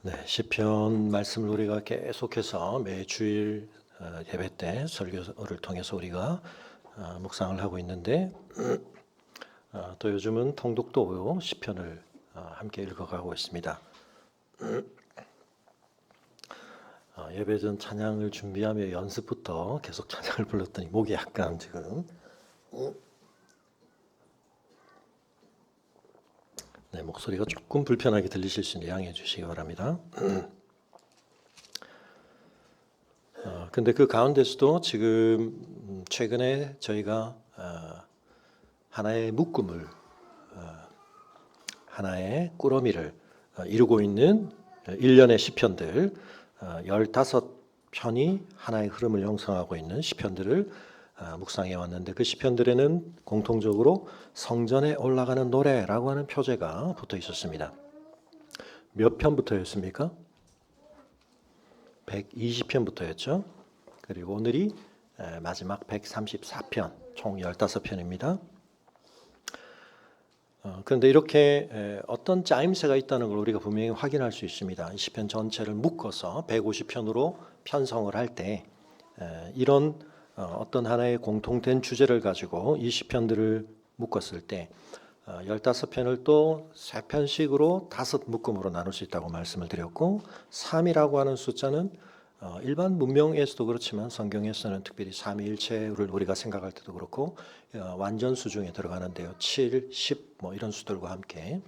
네, 시편 말씀을 우리가 계속해서 매주일 예배 때 설교를 통해서 우리가 묵상을 하고 있는데 또 요즘은 통독도 시편을 함께 읽어가고 있습니다. 예배 전 찬양을 준비하며 연습부터 계속 찬양을 불렀더니 목이 약간 지금 네, 목소리가 조금 불편하게 들리실 수 있는데 양해해 주시기 바랍니다. 근데 그 가운데서도 지금 최근에 저희가 하나의 묶음을 하나의 꾸러미를 이루고 있는 일련의 시편들 15편이 하나의 흐름을 형성하고 있는 시편들을 묵상해 왔는데 그 시편들에는 공통적으로 성전에 올라가는 노래라고 하는 표제가 붙어 있었습니다. 몇 편부터였습니까? 120편부터였죠. 그리고 오늘이 마지막 134편, 총 15편입니다. 그런데 이렇게 어떤 짜임새가 있다는 걸 우리가 분명히 확인할 수 있습니다. 이 시편 전체를 묶어서 150편으로 편성을 할 때 이런 어떤 하나의 공통된 주제를 가지고 이 시편들을 묶었을 때 15편을 또 3편씩으로 5묶음으로 나눌 수 있다고 말씀을 드렸고 3이라고 하는 숫자는 일반 문명에서도 그렇지만 성경에서는 특별히 삼위일체를 우리가 생각할 때도 그렇고 완전수 중에 들어가는데요. 7, 10 뭐 이런 수들과 함께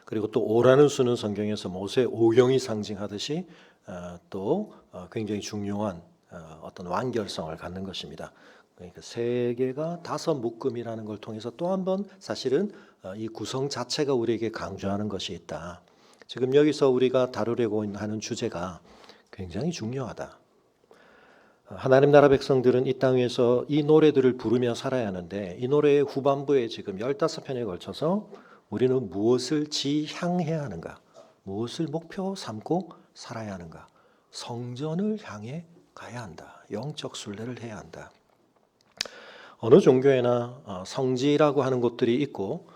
그리고 또 5라는 수는 성경에서 모세의 오경이 상징하듯이 또 굉장히 중요한 어떤 완결성을 갖는 것입니다. 그러니까 세 개가 5묶음이라는 걸 통해서 또 한 번 사실은 이 구성 자체가 우리에게 강조하는 것이 있다. 지금 여기서 우리가 다루려고 하는 주제가 굉장히 중요하다. 하나님 나라 백성들은 이 땅에서 이 노래들을 부르며 살아야 하는데 이 노래의 후반부에 지금 15편에 걸쳐서 우리는 무엇을 지향해야 하는가? 무엇을 목표 삼고 살아야 하는가? 성전을 향해 가야 한다. 영적 순례를 해야 한다. 어느 종교에나 성지라고 하는 곳들이 있고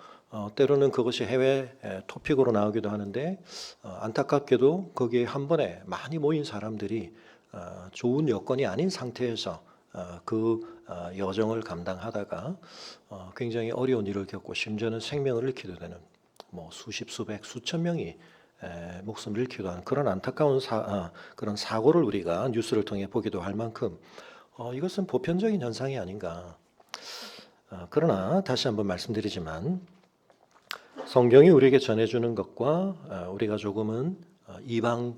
때로는 그것이 해외 토픽으로 나오기도 하는데 안타깝게도 거기에 한 번에 많이 모인 사람들이 좋은 여건이 아닌 상태에서 그 여정을 감당하다가 굉장히 어려운 일을 겪고 심지어는 생명을 잃기도 되는 뭐 수십 수백 수천 명이 목숨을 잃기도 하는 그런 안타까운 그런 사고를 우리가 뉴스를 통해 보기도 할 만큼 이것은 보편적인 현상이 아닌가. 그러나 다시 한번 말씀드리지만 성경이 우리에게 전해주는 것과 우리가 조금은 이방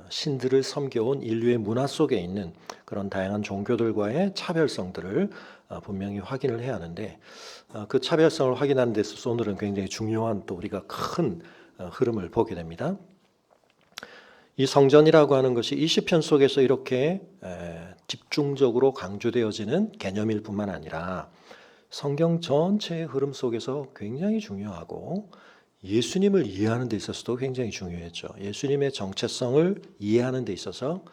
신들을 섬겨온 인류의 문화 속에 있는 그런 다양한 종교들과의 차별성들을 분명히 확인을 해야 하는데 그 차별성을 확인하는 데 있어서 오늘은 굉장히 중요한 또 우리가 큰 흐름을 보게 됩니다. 이 성전이라고 하는 것이 이 시편 속에서 이렇게 집중적으로 강조되어지는 개념일 뿐만 아니라 성경 전체의 흐름 속에서 굉장히 중요하고 예수님을 이해하는 데 있어서도 굉장히 중요했죠. 예수님의 정체성을 이해하는 데 있어서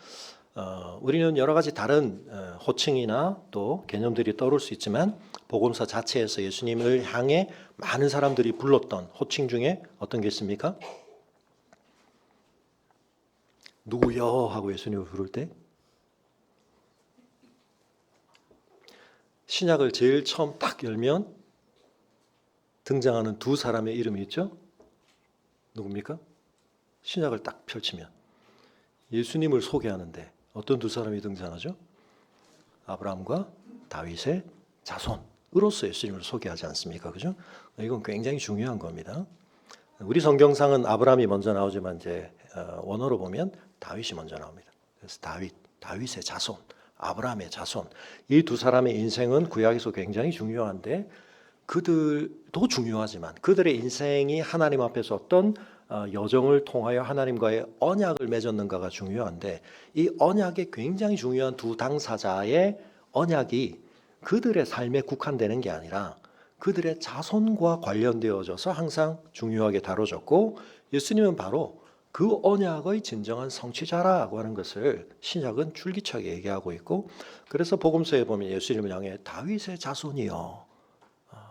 우리는 여러 가지 다른 호칭이나 또 개념들이 떠오를 수 있지만 복음서 자체에서 예수님을 향해 많은 사람들이 불렀던 호칭 중에 어떤 게 있습니까? 누구여 하고 예수님을 부를 때 신약을 제일 처음 딱 열면 등장하는 두 사람의 이름이 있죠. 누굽니까? 신약을 딱 펼치면 예수님을 소개하는데 어떤 두 사람이 등장하죠? 아브라함과 다윗의 자손으로서 예수님을 소개하지 않습니까? 그죠? 이건 굉장히 중요한 겁니다. 우리 성경상은 아브라함이 먼저 나오지만 이제 원어로 보면 다윗이 먼저 나옵니다. 그래서 다윗의 자손, 아브라함의 자손. 이 두 사람의 인생은 구약에서 굉장히 중요한데 그들도 중요하지만 그들의 인생이 하나님 앞에서 어떤 여정을 통하여 하나님과의 언약을 맺었는가가 중요한데 이 언약에 굉장히 중요한 두 당사자의 언약이 그들의 삶에 국한되는 게 아니라 그들의 자손과 관련되어져서 항상 중요하게 다뤄졌고 예수님은 바로 그 언약의 진정한 성취자라고 하는 것을 신약은 줄기차게 얘기하고 있고 그래서 복음서에 보면 예수님을 향해 다윗의 자손이여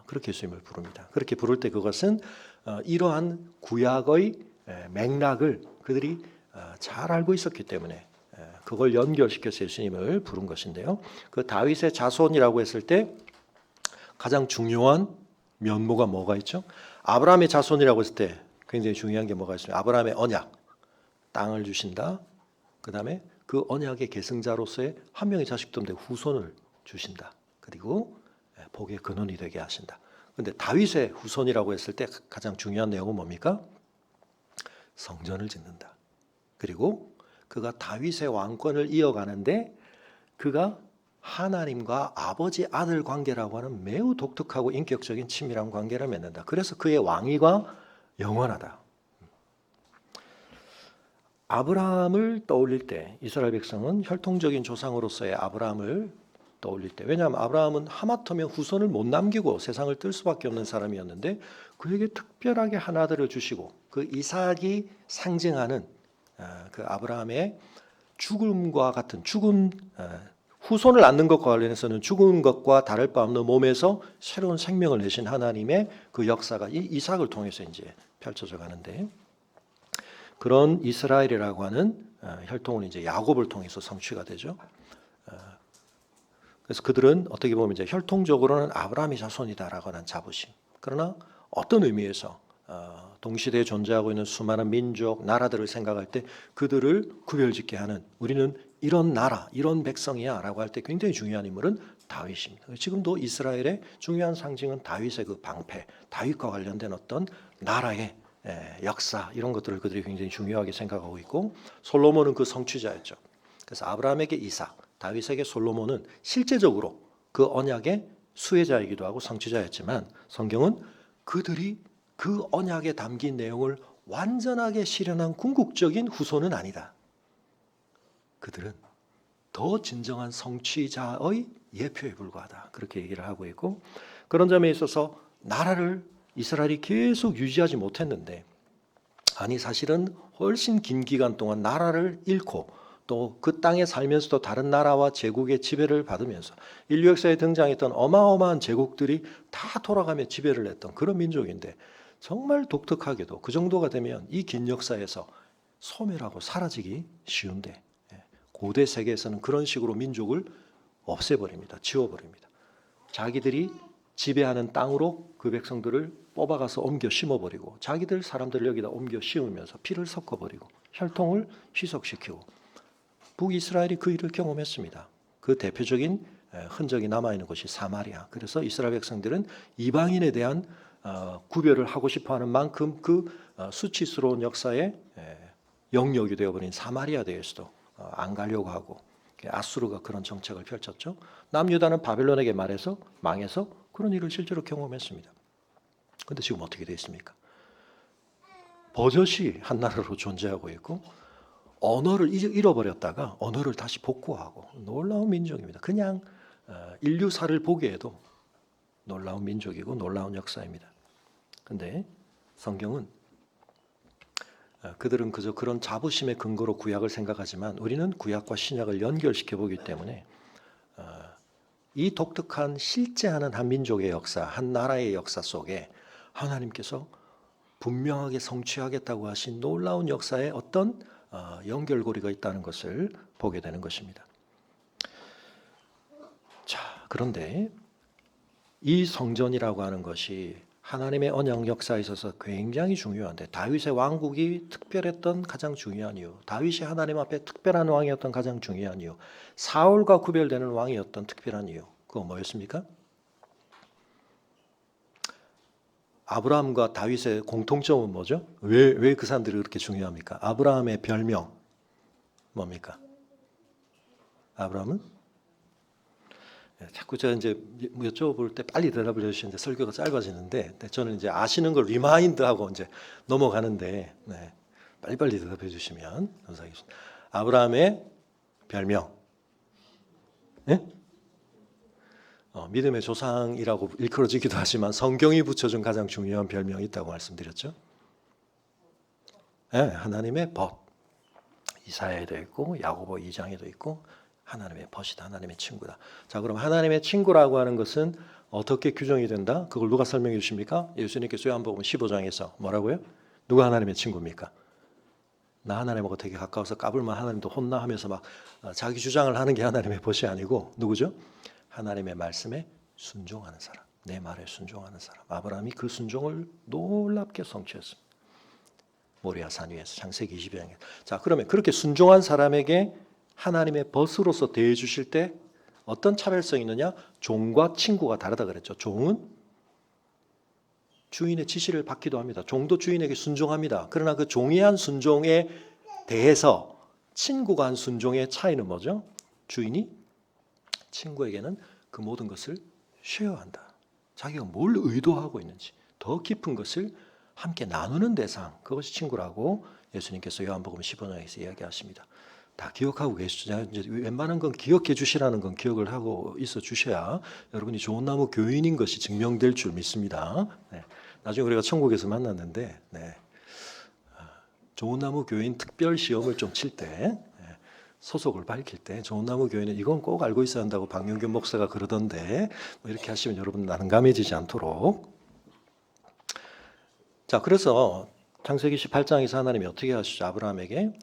그렇게 예수님을 부릅니다. 그렇게 부를 때 그것은 이러한 구약의 맥락을 그들이 잘 알고 있었기 때문에 그걸 연결시켜서 예수님을 부른 것인데요. 그 다윗의 자손이라고 했을 때 가장 중요한 면모가 뭐가 있죠? 아브라함의 자손이라고 했을 때 굉장히 중요한 게 뭐가 있습니까? 아브라함의 언약, 땅을 주신다. 그 다음에 그 언약의 계승자로서의 한 명의 자식도 없는데 후손을 주신다. 그리고 복의 근원이 되게 하신다. 그런데 다윗의 후손이라고 했을 때 가장 중요한 내용은 뭡니까? 성전을 짓는다. 그리고 그가 다윗의 왕권을 이어가는데 그가 하나님과 아버지 아들 관계라고 하는 매우 독특하고 인격적인 친밀한 관계를 맺는다. 그래서 그의 왕위가 영원하다. 아브라함을 떠올릴 때 이스라엘 백성은 혈통적인 조상으로서의 아브라함을 떠올릴 때, 왜냐하면 아브라함은 하마터면 후손을 못 남기고 세상을 뜰 수밖에 없는 사람이었는데 그에게 특별하게 하나들을 주시고 그 이삭이 상징하는 그 아브라함의 죽음과 같은 후손을 낳는 것과 관련해서는 죽은 것과 다를 바 없는 몸에서 새로운 생명을 내신 하나님의 그 역사가 이 이삭을 통해서 이제 펼쳐져 가는데, 그런 이스라엘이라고 하는 혈통은 이제 야곱을 통해서 성취가 되죠. 그래서 그들은 어떻게 보면 이제 혈통적으로는 아브라함의 자손이다라고 하는 자부심. 그러나 어떤 의미에서 동시대에 존재하고 있는 수많은 민족, 나라들을 생각할 때 그들을 구별짓게 하는, 우리는 이런 나라, 이런 백성이야라고 할 때 굉장히 중요한 인물은 다윗입니다. 지금도 이스라엘의 중요한 상징은 다윗의 그 방패, 다윗과 관련된 어떤 나라의 역사, 이런 것들을 그들이 굉장히 중요하게 생각하고 있고, 솔로몬은 그 성취자였죠. 그래서 아브라함에게 이삭, 다윗에게 솔로몬은 실제적으로 그 언약의 수혜자이기도 하고 성취자였지만, 성경은 그들이 그 언약에 담긴 내용을 완전하게 실현한 궁극적인 후손은 아니다. 그들은 더 진정한 성취자의 예표에 불과하다. 그렇게 얘기를 하고 있고, 그런 점에 있어서 나라를 이스라엘이 계속 유지하지 못했는데, 아니 사실은 훨씬 긴 기간 동안 나라를 잃고 또 그 땅에 살면서도 다른 나라와 제국의 지배를 받으면서 인류 역사에 등장했던 어마어마한 제국들이 다 돌아가며 지배를 했던 그런 민족인데, 정말 독특하게도 그 정도가 되면 이 긴 역사에서 소멸하고 사라지기 쉬운데, 고대 세계에서는 그런 식으로 민족을 없애버립니다. 지워버립니다. 자기들이 지배하는 땅으로 그 백성들을 뽑아가서 옮겨 심어버리고, 자기들 사람들을 여기다 옮겨 심으면서 피를 섞어버리고 혈통을 희석시키고, 북이스라엘이 그 일을 경험했습니다. 그 대표적인 흔적이 남아있는 곳이 사마리아. 그래서 이스라엘 백성들은 이방인에 대한 구별을 하고 싶어하는 만큼 그 수치스러운 역사의 영역이 되어버린 사마리아 대에서도 안 가려고 하고, 아수르가 그런 정책을 펼쳤죠. 남유다는 바벨론에게 말해서 망해서 그런 일을 실제로 경험했습니다. 그런데 지금 어떻게 되어 있습니까? 버젓이 한 나라로 존재하고 있고, 언어를 잃어버렸다가 언어를 다시 복구하고, 놀라운 민족입니다. 그냥 인류사를 보기에도 놀라운 민족이고 놀라운 역사입니다. 그런데 성경은 그들은 그저 그런 자부심의 근거로 구약을 생각하지만, 우리는 구약과 신약을 연결시켜 보기 때문에 이 독특한 실제하는 한 민족의 역사, 한 나라의 역사 속에 하나님께서 분명하게 성취하겠다고 하신 놀라운 역사의 어떤 연결고리가 있다는 것을 보게 되는 것입니다. 자, 그런데 이 성전이라고 하는 것이 하나님의 언약 역사에 있어서 굉장히 중요한데, 다윗의 왕국이 특별했던 가장 중요한 이유, 다윗이 하나님 앞에 특별한 왕이었던 가장 중요한 이유, 사울과 구별되는 왕이었던 특별한 이유, 그거 뭐였습니까? 아브라함과 다윗의 공통점은 뭐죠? 왜 그 사람들이 그렇게 중요합니까? 아브라함의 별명 뭡니까? 아브라함은? 자꾸 제가 이제 여쭤볼 때 빨리 대답을 해주시는데 설교가 짧아지는데, 저는 이제 아시는 걸 리마인드하고 이제 넘어가는데, 빨리빨리 대답해 주시면 감사하겠습니다. 아브라함의 별명, 믿음의 조상이라고 일컬어지기도 하지만 성경이 붙여준 가장 중요한 별명이 있다고 말씀드렸죠. 하나님의 벗, 이사야에도 있고 야고보 2장에도 있고, 하나님의 벗이다, 하나님의 친구다. 자, 그럼 하나님의 친구라고 하는 것은 어떻게 규정이 된다? 그걸 누가 설명해 주십니까? 예수님께서 요한복음 15장에서 뭐라고요? 누가 하나님의 친구입니까? 나 하나님하고 되게 가까워서 까불면 하나님도 혼나 하면서 막 자기 주장을 하는 게 하나님의 벗이 아니고 누구죠? 하나님의 말씀에 순종하는 사람, 내 말에 순종하는 사람. 아브라함이 그 순종을 놀랍게 성취했습니다. 모리아 산 위에서 창세기 20장에. 자, 그러면 그렇게 순종한 사람에게 하나님의 벗으로서 대해 주실 때 어떤 차별성이 있느냐? 종과 친구가 다르다 그랬죠. 종은 주인의 지시를 받기도 합니다. 종도 주인에게 순종합니다. 그러나 그 종이 한 순종에 대해서 친구가 한 순종의 차이는 뭐죠? 주인이 친구에게는 그 모든 것을 쉐어한다. 자기가 뭘 의도하고 있는지 더 깊은 것을 함께 나누는 대상, 그것이 친구라고 예수님께서 요한복음 15장에서 이야기하십니다. 다 기억하고 계시죠? 이제 웬만한 건 기억해 주시라는 건 기억을 하고 있어 주셔야 여러분이 좋은 나무 교인인 것이 증명될 줄 믿습니다. 네. 나중에 우리가 천국에서 만났는데 좋은 나무 교인 특별 시험을 좀 칠 때 소속을 밝힐 때 좋은 나무 교인은 이건 꼭 알고 있어야 한다고 박명균 목사가 그러던데 뭐 이렇게 하시면 여러분 난감해지지 않도록. 자, 그래서 창세기 18장에서 하나님이 어떻게 하시죠? 아브라함에게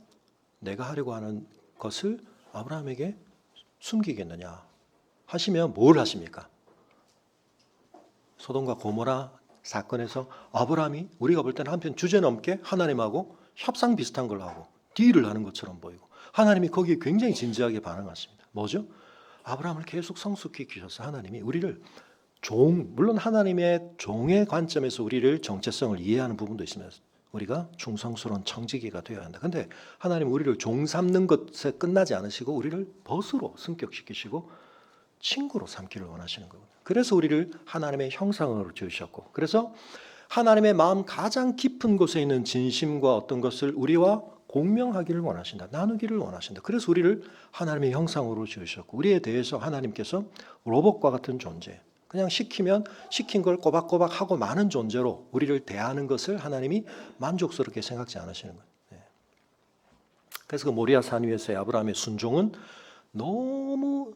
내가 하려고 하는 것을 아브라함에게 숨기겠느냐 하시면 뭘 하십니까? 소돔과 고모라 사건에서 아브라함이 우리가 볼 때는 한편 주제넘게 하나님하고 협상 비슷한 걸 하고 딜을 하는 것처럼 보이고 하나님이 거기에 굉장히 진지하게 반응하십니다. 뭐죠? 아브라함을 계속 성숙시키셔서 하나님이 우리를 물론 하나님의 종의 관점에서 우리를 정체성을 이해하는 부분도 있으면서 우리가 충성스러운 청지기가 되어야 한다. 근데 하나님 우리를 종 삼는 것에 끝나지 않으시고 우리를 벗으로 승격시키시고 친구로 삼기를 원하시는 거거든요. 그래서 우리를 하나님의 형상으로 지으셨고, 그래서 하나님의 마음 가장 깊은 곳에 있는 진심과 어떤 것을 우리와 공명하기를 원하신다. 나누기를 원하신다. 그래서 우리를 하나님의 형상으로 지으셨고, 우리에 대해서 하나님께서 로봇과 같은 존재, 그냥 시키면 시킨 걸 꼬박꼬박 하고 마는 존재로 우리를 대하는 것을 하나님이 만족스럽게 생각지 않으시는 거예요. 그래서 그 모리아 산 위에서의 아브라함의 순종은 너무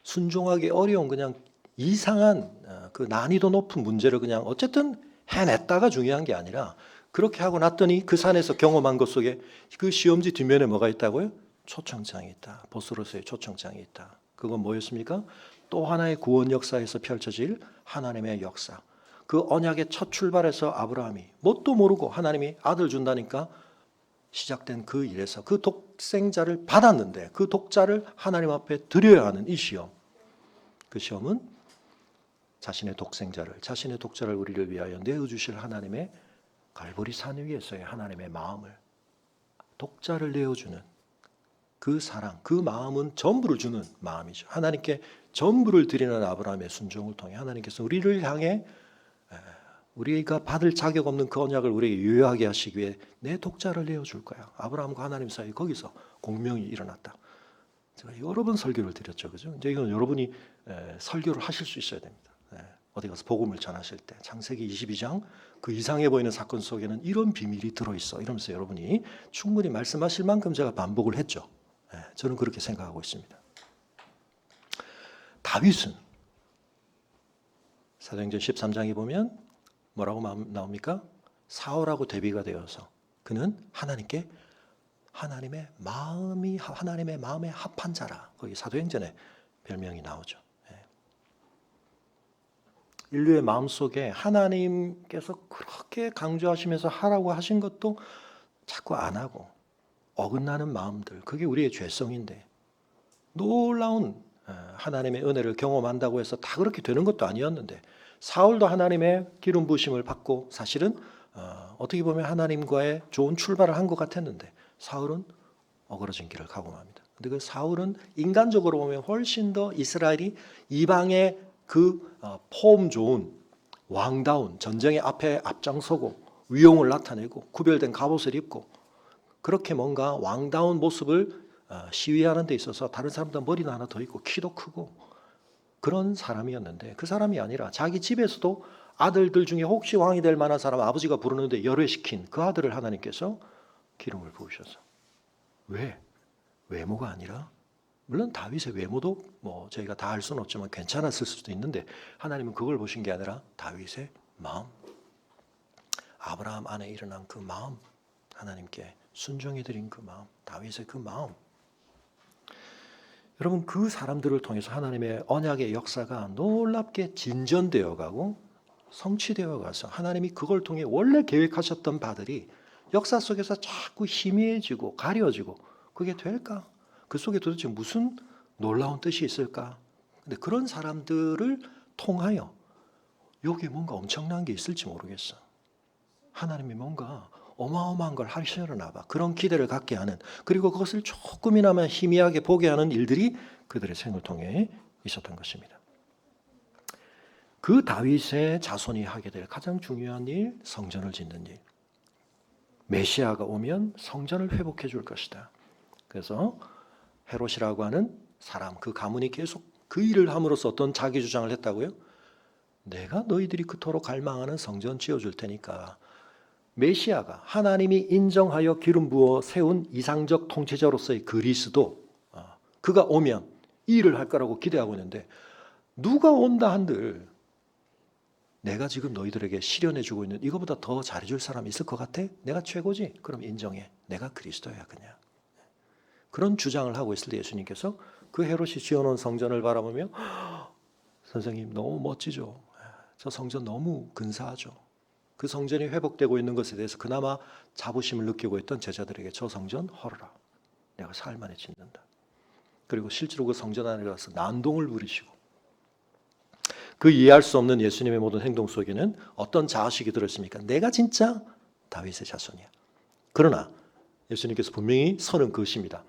순종하기 어려운 그냥 이상한 그 난이도 높은 문제를 그냥 어쨌든 해냈다가 중요한 게 아니라 그렇게 하고 났더니 그 산에서 경험한 것 속에 그 시험지 뒷면에 뭐가 있다고요? 초청장이 있다. 보스로서의 초청장이 있다. 그건 뭐였습니까? 또 하나의 구원 역사에서 펼쳐질 하나님의 역사. 그 언약의 첫 출발에서 아브라함이 뭣도 모르고 하나님이 아들 준다니까 시작된 그 일에서 그 독생자를 받았는데 그 독자를 하나님 앞에 드려야 하는 이 시험. 그 시험은 자신의 독자를 우리를 위하여 내어주실 하나님의 갈보리 산 위에서의 하나님의 마음을 독자를 내어주는 그 사랑, 그 마음은 전부를 주는 마음이죠. 하나님께 전부를 드리는 아브라함의 순종을 통해 하나님께서 우리를 향해 우리가 받을 자격 없는 그 언약을 우리에게 유효하게 하시기 위해 내 독자를 내어줄 거야. 아브라함과 하나님 사이 거기서 공명이 일어났다. 제가 여러 번 설교를 드렸죠, 그죠? 이제 이건 여러분이 설교를 하실 수 있어야 됩니다. 어디 가서 복음을 전하실 때 창세기 22장 그 이상해 보이는 사건 속에는 이런 비밀이 들어있어 이러면서 여러분이 충분히 말씀하실 만큼 제가 반복을 했죠. 저는 그렇게 생각하고 있습니다. 다윗은 사도행전 13장에 보면 뭐라고 나옵니까? 사울하고 대비가 되어서 그는 하나님의 마음에 합한 자라. 거기 사도행전에 별명이 나오죠. 인류의 마음속에 하나님께서 그렇게 강조하시면서 하라고 하신 것도 자꾸 안 하고 어긋나는 마음들, 그게 우리의 죄성인데 놀라운 하나님의 은혜를 경험한다고 해서 다 그렇게 되는 것도 아니었는데 사울도 하나님의 기름 부으심을 받고 사실은 어떻게 보면 하나님과의 좋은 출발을 한 것 같았는데 사울은 어그러진 길을 가고 맙니다. 근데 그 사울은 인간적으로 보면 훨씬 더 이스라엘이 이방의 그 폼 좋은 왕다운 전쟁의 앞에 앞장서고 위용을 나타내고 구별된 갑옷을 입고 그렇게 뭔가 왕다운 모습을 시위하는 데 있어서 다른 사람보다 머리는 하나 더 있고 키도 크고 그런 사람이었는데 그 사람이 아니라 자기 집에서도 아들들 중에 혹시 왕이 될 만한 사람 아버지가 부르는데 열애시킨 그 아들을 하나님께서 기름을 부으셔서 왜? 외모가 아니라 물론 다윗의 외모도 뭐 저희가 다 알 수는 없지만 괜찮았을 수도 있는데 하나님은 그걸 보신 게 아니라 다윗의 마음. 아브라함 안에 일어난 그 마음, 하나님께 순종해 드린 그 마음, 다윗의 그 마음. 여러분, 그 사람들을 통해서 하나님의 언약의 역사가 놀랍게 진전되어 가고 성취되어 가서 하나님이 그걸 통해 원래 계획하셨던 바들이 역사 속에서 자꾸 희미해지고 가려지고, 그게 될까? 그 속에 도대체 무슨 놀라운 뜻이 있을까? 근데 그런 사람들을 통하여 여기에 뭔가 엄청난 게 있을지 모르겠어. 하나님이 뭔가 어마어마한 걸 하시려나 봐. 그런 기대를 갖게 하는, 그리고 그것을 조금이나마 희미하게 보게 하는 일들이 그들의 생을 통해 있었던 것입니다. 그 다윗의 자손이 하게 될 가장 중요한 일, 성전을 짓는 일. 메시아가 오면 성전을 회복해 줄 것이다. 그래서 헤롯이라고 하는 사람, 그 가문이 계속 그 일을 함으로써 어떤 자기 주장을 했다고요? 내가 너희들이 그토록 갈망하는 성전 지어줄 테니까. 메시아가 하나님이 인정하여 기름 부어 세운 이상적 통치자로서의 그리스도, 그가 오면 이 일을 할 거라고 기대하고 있는데, 누가 온다 한들 내가 지금 너희들에게 실현해주고 있는 이거보다 더 잘해줄 사람 있을 것 같아? 내가 최고지? 그럼 인정해. 내가 그리스도야 그냥. 그런 주장을 하고 있을 때 예수님께서 그 헤롯이 지어놓은 성전을 바라보며 선생님 너무 멋지죠. 저 성전 너무 근사하죠. 그 성전이 회복되고 있는 것에 대해서 그나마 자부심을 느끼고 있던 제자들에게 저 성전 헐어라. 내가 사흘 만에 짓는다. 그리고 실제로 그 성전 안에 가서 난동을 부리시고, 그 이해할 수 없는 예수님의 모든 행동 속에는 어떤 자아식이 들어있습니까? 내가 진짜 다윗의 자손이야. 그러나 예수님께서 분명히 선은 그것입니다.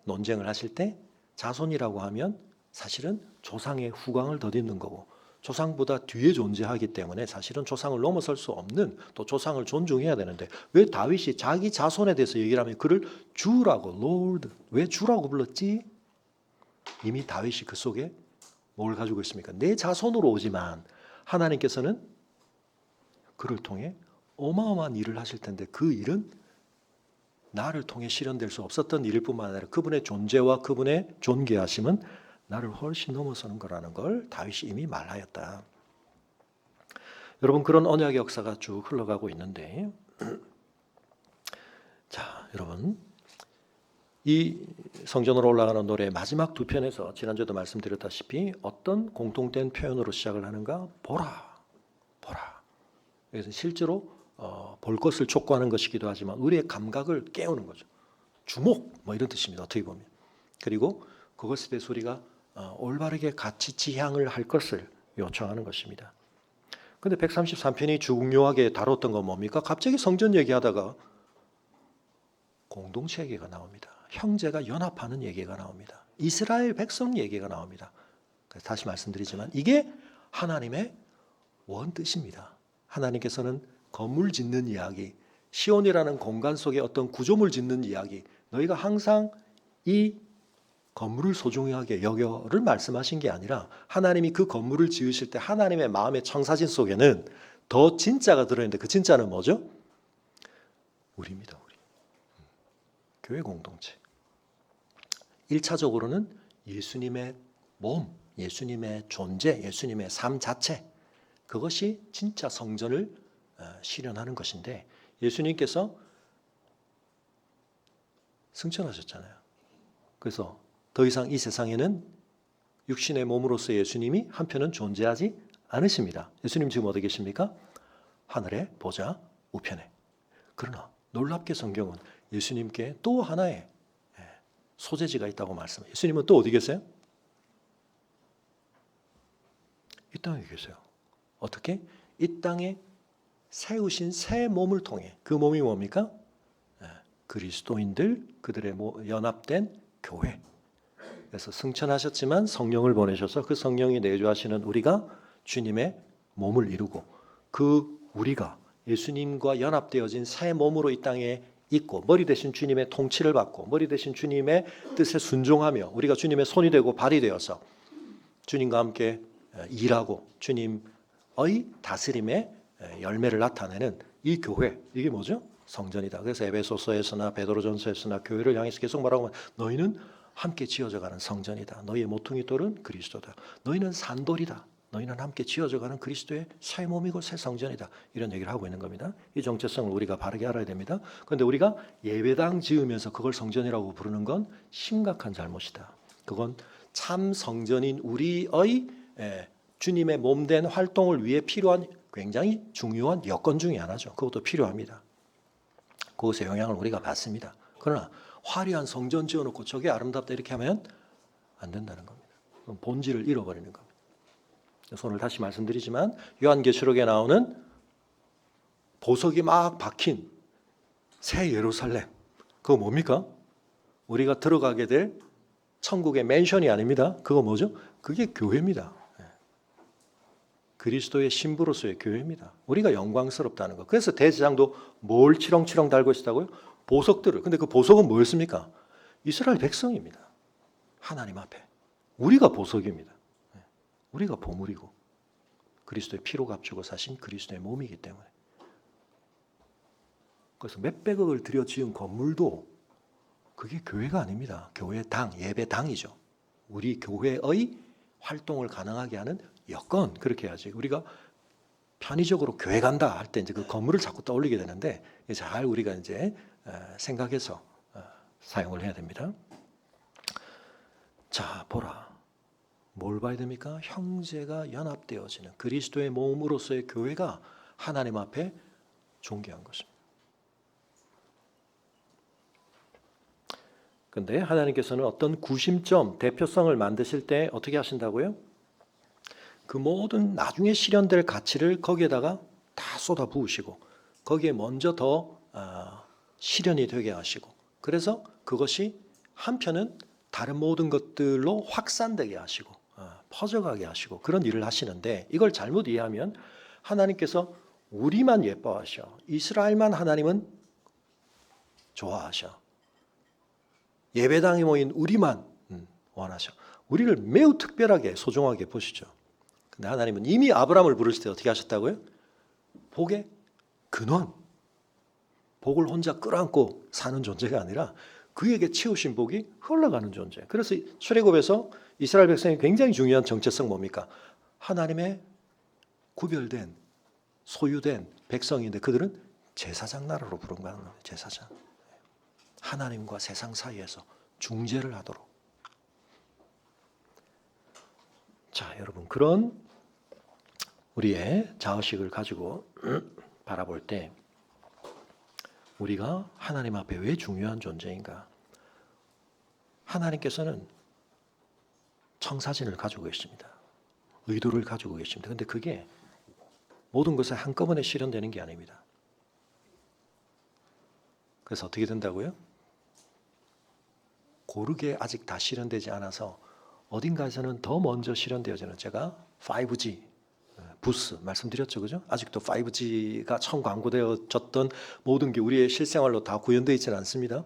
논쟁을 하실 때 자손이라고 하면 사실은 조상의 후광을 덧입는 거고, 조상보다 뒤에 존재하기 때문에 사실은 조상을 넘어설 수 없는, 또 조상을 존중해야 되는데, 왜 다윗이 자기 자손에 대해서 얘기를 하면 그를 주라고, Lord, 왜 주라고 불렀지? 이미 다윗이 그 속에 뭘 가지고 있습니까? 내 자손으로 오지만 하나님께서는 그를 통해 어마어마한 일을 하실 텐데, 그 일은 나를 통해 실현될 수 없었던 일일 뿐만 아니라 그분의 존재와 그분의 존귀하심은 나를 훨씬 넘어서는 거라는 걸 다윗이 이미 말하였다. 여러분, 그런 언약의 역사가 쭉 흘러가고 있는데, 자, 여러분, 이 성전으로 올라가는 노래의 마지막 두 편에서 지난주에도 말씀드렸다시피 어떤 공통된 표현으로 시작을 하는가? 보라, 보라. 그래서 실제로 볼 것을 촉구하는 것이기도 하지만 우리의 감각을 깨우는 거죠. 주목, 뭐 이런 뜻입니다. 어떻게 보면. 그리고 그것에 대해서 우리가 올바르게 가치 지향을 할 것을 요청하는 것입니다. 근데 133편이 중요하게 다뤘던 건 뭡니까? 갑자기 성전 얘기하다가 공동체 얘기가 나옵니다. 형제가 연합하는 얘기가 나옵니다. 이스라엘 백성 얘기가 나옵니다. 그래서 다시 말씀드리지만 이게 하나님의 원뜻입니다. 하나님께서는 건물 짓는 이야기, 시온이라는 공간 속에 어떤 구조물 짓는 이야기, 너희가 항상 이 건물을 소중하게 여겨를 말씀하신 게 아니라, 하나님이 그 건물을 지으실 때 하나님의 마음의 청사진 속에는 더 진짜가 들어있는데, 그 진짜는 뭐죠? 우리입니다. 우리. 교회 공동체. 1차적으로는 예수님의 몸, 예수님의 존재, 예수님의 삶 자체, 그것이 진짜 성전을 실현하는 것인데, 예수님께서 승천하셨잖아요. 그래서 더 이상 이 세상에는 육신의 몸으로서 예수님이 한편은 존재하지 않으십니다. 예수님 지금 어디 계십니까? 하늘의 보좌 우편에. 그러나 놀랍게 성경은 예수님께 또 하나의 소재지가 있다고 말씀해요. 예수님은 또 어디 계세요? 이 땅에 계세요. 어떻게? 이 땅에 세우신 새 몸을 통해, 그 몸이 뭡니까? 그리스도인들, 그들의 연합된 교회. 그래서 승천하셨지만 성령을 보내셔서 그 성령이 내주하시는 우리가 주님의 몸을 이루고, 그 우리가 예수님과 연합되어진 새 몸으로 이 땅에 있고, 머리 대신 주님의 통치를 받고, 머리 대신 주님의 뜻에 순종하며 우리가 주님의 손이 되고 발이 되어서 주님과 함께 일하고 주님의 다스림의 열매를 나타내는 이 교회, 이게 뭐죠? 성전이다. 그래서 에베소서에서나 베드로전서에서나 교회를 향해서 계속 말하고, 너희는 함께 지어져가는 성전이다. 너희의 모퉁이 돌은 그리스도다. 너희는 산돌이다. 너희는 함께 지어져가는 그리스도의 새 몸이고 새 성전이다. 이런 얘기를 하고 있는 겁니다. 이 정체성을 우리가 바르게 알아야 됩니다. 그런데 우리가 예배당 지으면서 그걸 성전이라고 부르는 건 심각한 잘못이다. 그건 참 성전인 우리의 주님의 몸된 활동을 위해 필요한 굉장히 중요한 여건 중에 하나죠. 그것도 필요합니다. 그것의 영향을 우리가 받습니다. 그러나 화려한 성전 지어놓고 저게 아름답다 이렇게 하면 안 된다는 겁니다. 본질을 잃어버리는 겁니다. 오늘 다시 말씀드리지만 요한계시록에 나오는 보석이 막 박힌 새 예루살렘, 그거 뭡니까? 우리가 들어가게 될 천국의 맨션이 아닙니다. 그거 뭐죠? 그게 교회입니다. 그리스도의 신부로서의 교회입니다. 우리가 영광스럽다는 거. 그래서 대제사장도 뭘 치렁치렁 달고 있었다고요? 보석들을. 근데 그 보석은 뭐였습니까? 이스라엘 백성입니다. 하나님 앞에. 우리가 보석입니다. 우리가 보물이고 그리스도의 피로 값주고 사신 그리스도의 몸이기 때문에. 그래서 몇백억을 들여 지은 건물도 그게 교회가 아닙니다. 교회당, 예배당이죠. 우리 교회의 활동을 가능하게 하는 여건, 그렇게 해야지. 우리가 편의적으로 교회 간다 할 때 이제 그 건물을 자꾸 떠올리게 되는데 잘 우리가 이제 생각해서 사용을 해야 됩니다. 자, 보라. 뭘 봐야 됩니까? 형제가 연합되어지는 그리스도의 몸으로서의 교회가 하나님 앞에 존귀한 것입니다. 그런데 하나님께서는 어떤 구심점, 대표성을 만드실 때 어떻게 하신다고요? 그 모든 나중에 실현될 가치를 거기에다가 다 쏟아 부으시고 거기에 먼저 더 실현이 되게 하시고, 그래서 그것이 한편은 다른 모든 것들로 확산되게 하시고 퍼져가게 하시고 그런 일을 하시는데, 이걸 잘못 이해하면 하나님께서 우리만 예뻐하셔, 이스라엘만 하나님은 좋아하셔, 예배당에 모인 우리만 원하셔, 우리를 매우 특별하게 소중하게 보시죠. 근데 하나님은 이미 아브라함을 부르실 때 어떻게 하셨다고요? 복의 근원, 복을 혼자 끌어안고 사는 존재가 아니라 그에게 채우신 복이 흘러가는 존재. 그래서 출애굽에서 이스라엘 백성이 굉장히 중요한 정체성 뭡니까? 하나님의 구별된 소유된 백성인데 그들은 제사장 나라로 부른다는 거예요. 제사장. 하나님과 세상 사이에서 중재를 하도록. 자, 여러분, 그런 우리의 자의식을 가지고 바라볼 때 우리가 하나님 앞에 왜 중요한 존재인가? 하나님께서는 청사진을 가지고 계십니다. 의도를 가지고 계십니다. 그런데 그게 모든 것에 한꺼번에 실현되는 게 아닙니다. 그래서 어떻게 된다고요? 고르게 아직 다 실현되지 않아서 어딘가에서는 더 먼저 실현되어지는, 제가 5G 부스 말씀드렸죠, 그죠? 아직도 5G가 처음 광고되어졌던 모든 게 우리의 실생활로 다 구현되어 있지는 않습니다.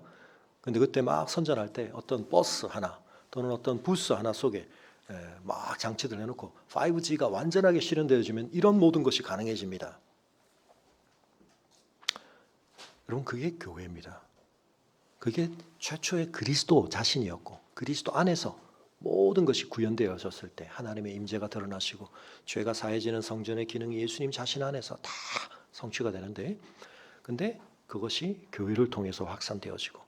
근데 그때 막 선전할 때 어떤 버스 하나 또는 어떤 부스 하나 속에 막 장치들 해놓고 5G가 완전하게 실현되어지면 이런 모든 것이 가능해집니다. 여러분, 그게 교회입니다. 그게 최초의 그리스도 자신이었고 그리스도 안에서 모든 것이 구현되어졌을 때 하나님의 임재가 드러나시고 죄가 사해지는 성전의 기능이 예수님 자신 안에서 다 성취가 되는데, 근데 그것이 교회를 통해서 확산되어지고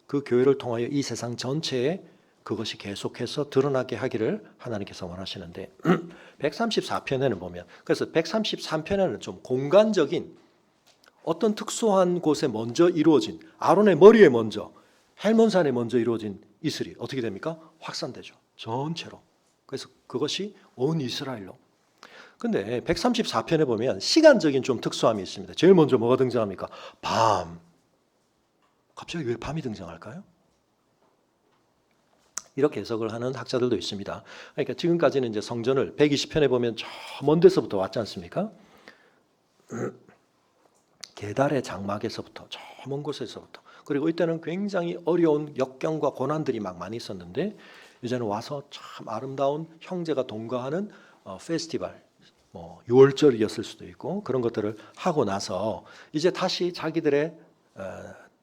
그 교회를 통하여 이 세상 전체에 그것이 계속해서 드러나게 하기를 하나님께서 원하시는데 134편에는 보면, 그래서 133편에는 좀 공간적인 어떤 특수한 곳에 먼저 이루어진, 아론의 머리에 먼저, 헬몬산에 먼저 이루어진 이슬이 어떻게 됩니까? 확산되죠. 전체로. 그래서 그것이 온 이스라엘로. 근데 134편에 보면 시간적인 좀 특수함이 있습니다. 제일 먼저 뭐가 등장합니까? 밤. 갑자기 왜 밤이 등장할까요? 이렇게 해석을 하는 학자들도 있습니다. 그러니까 지금까지는 이제 성전을 120편에 보면 저 먼 데서부터 왔지 않습니까? 계달의 장막에서부터 저 먼 곳에서부터, 그리고 이때는 굉장히 어려운 역경과 고난들이 막 많이 있었는데 이제는 와서 참 아름다운 형제가 동거하는 페스티벌, 뭐 6월절이었을 수도 있고 그런 것들을 하고 나서 이제 다시 자기들의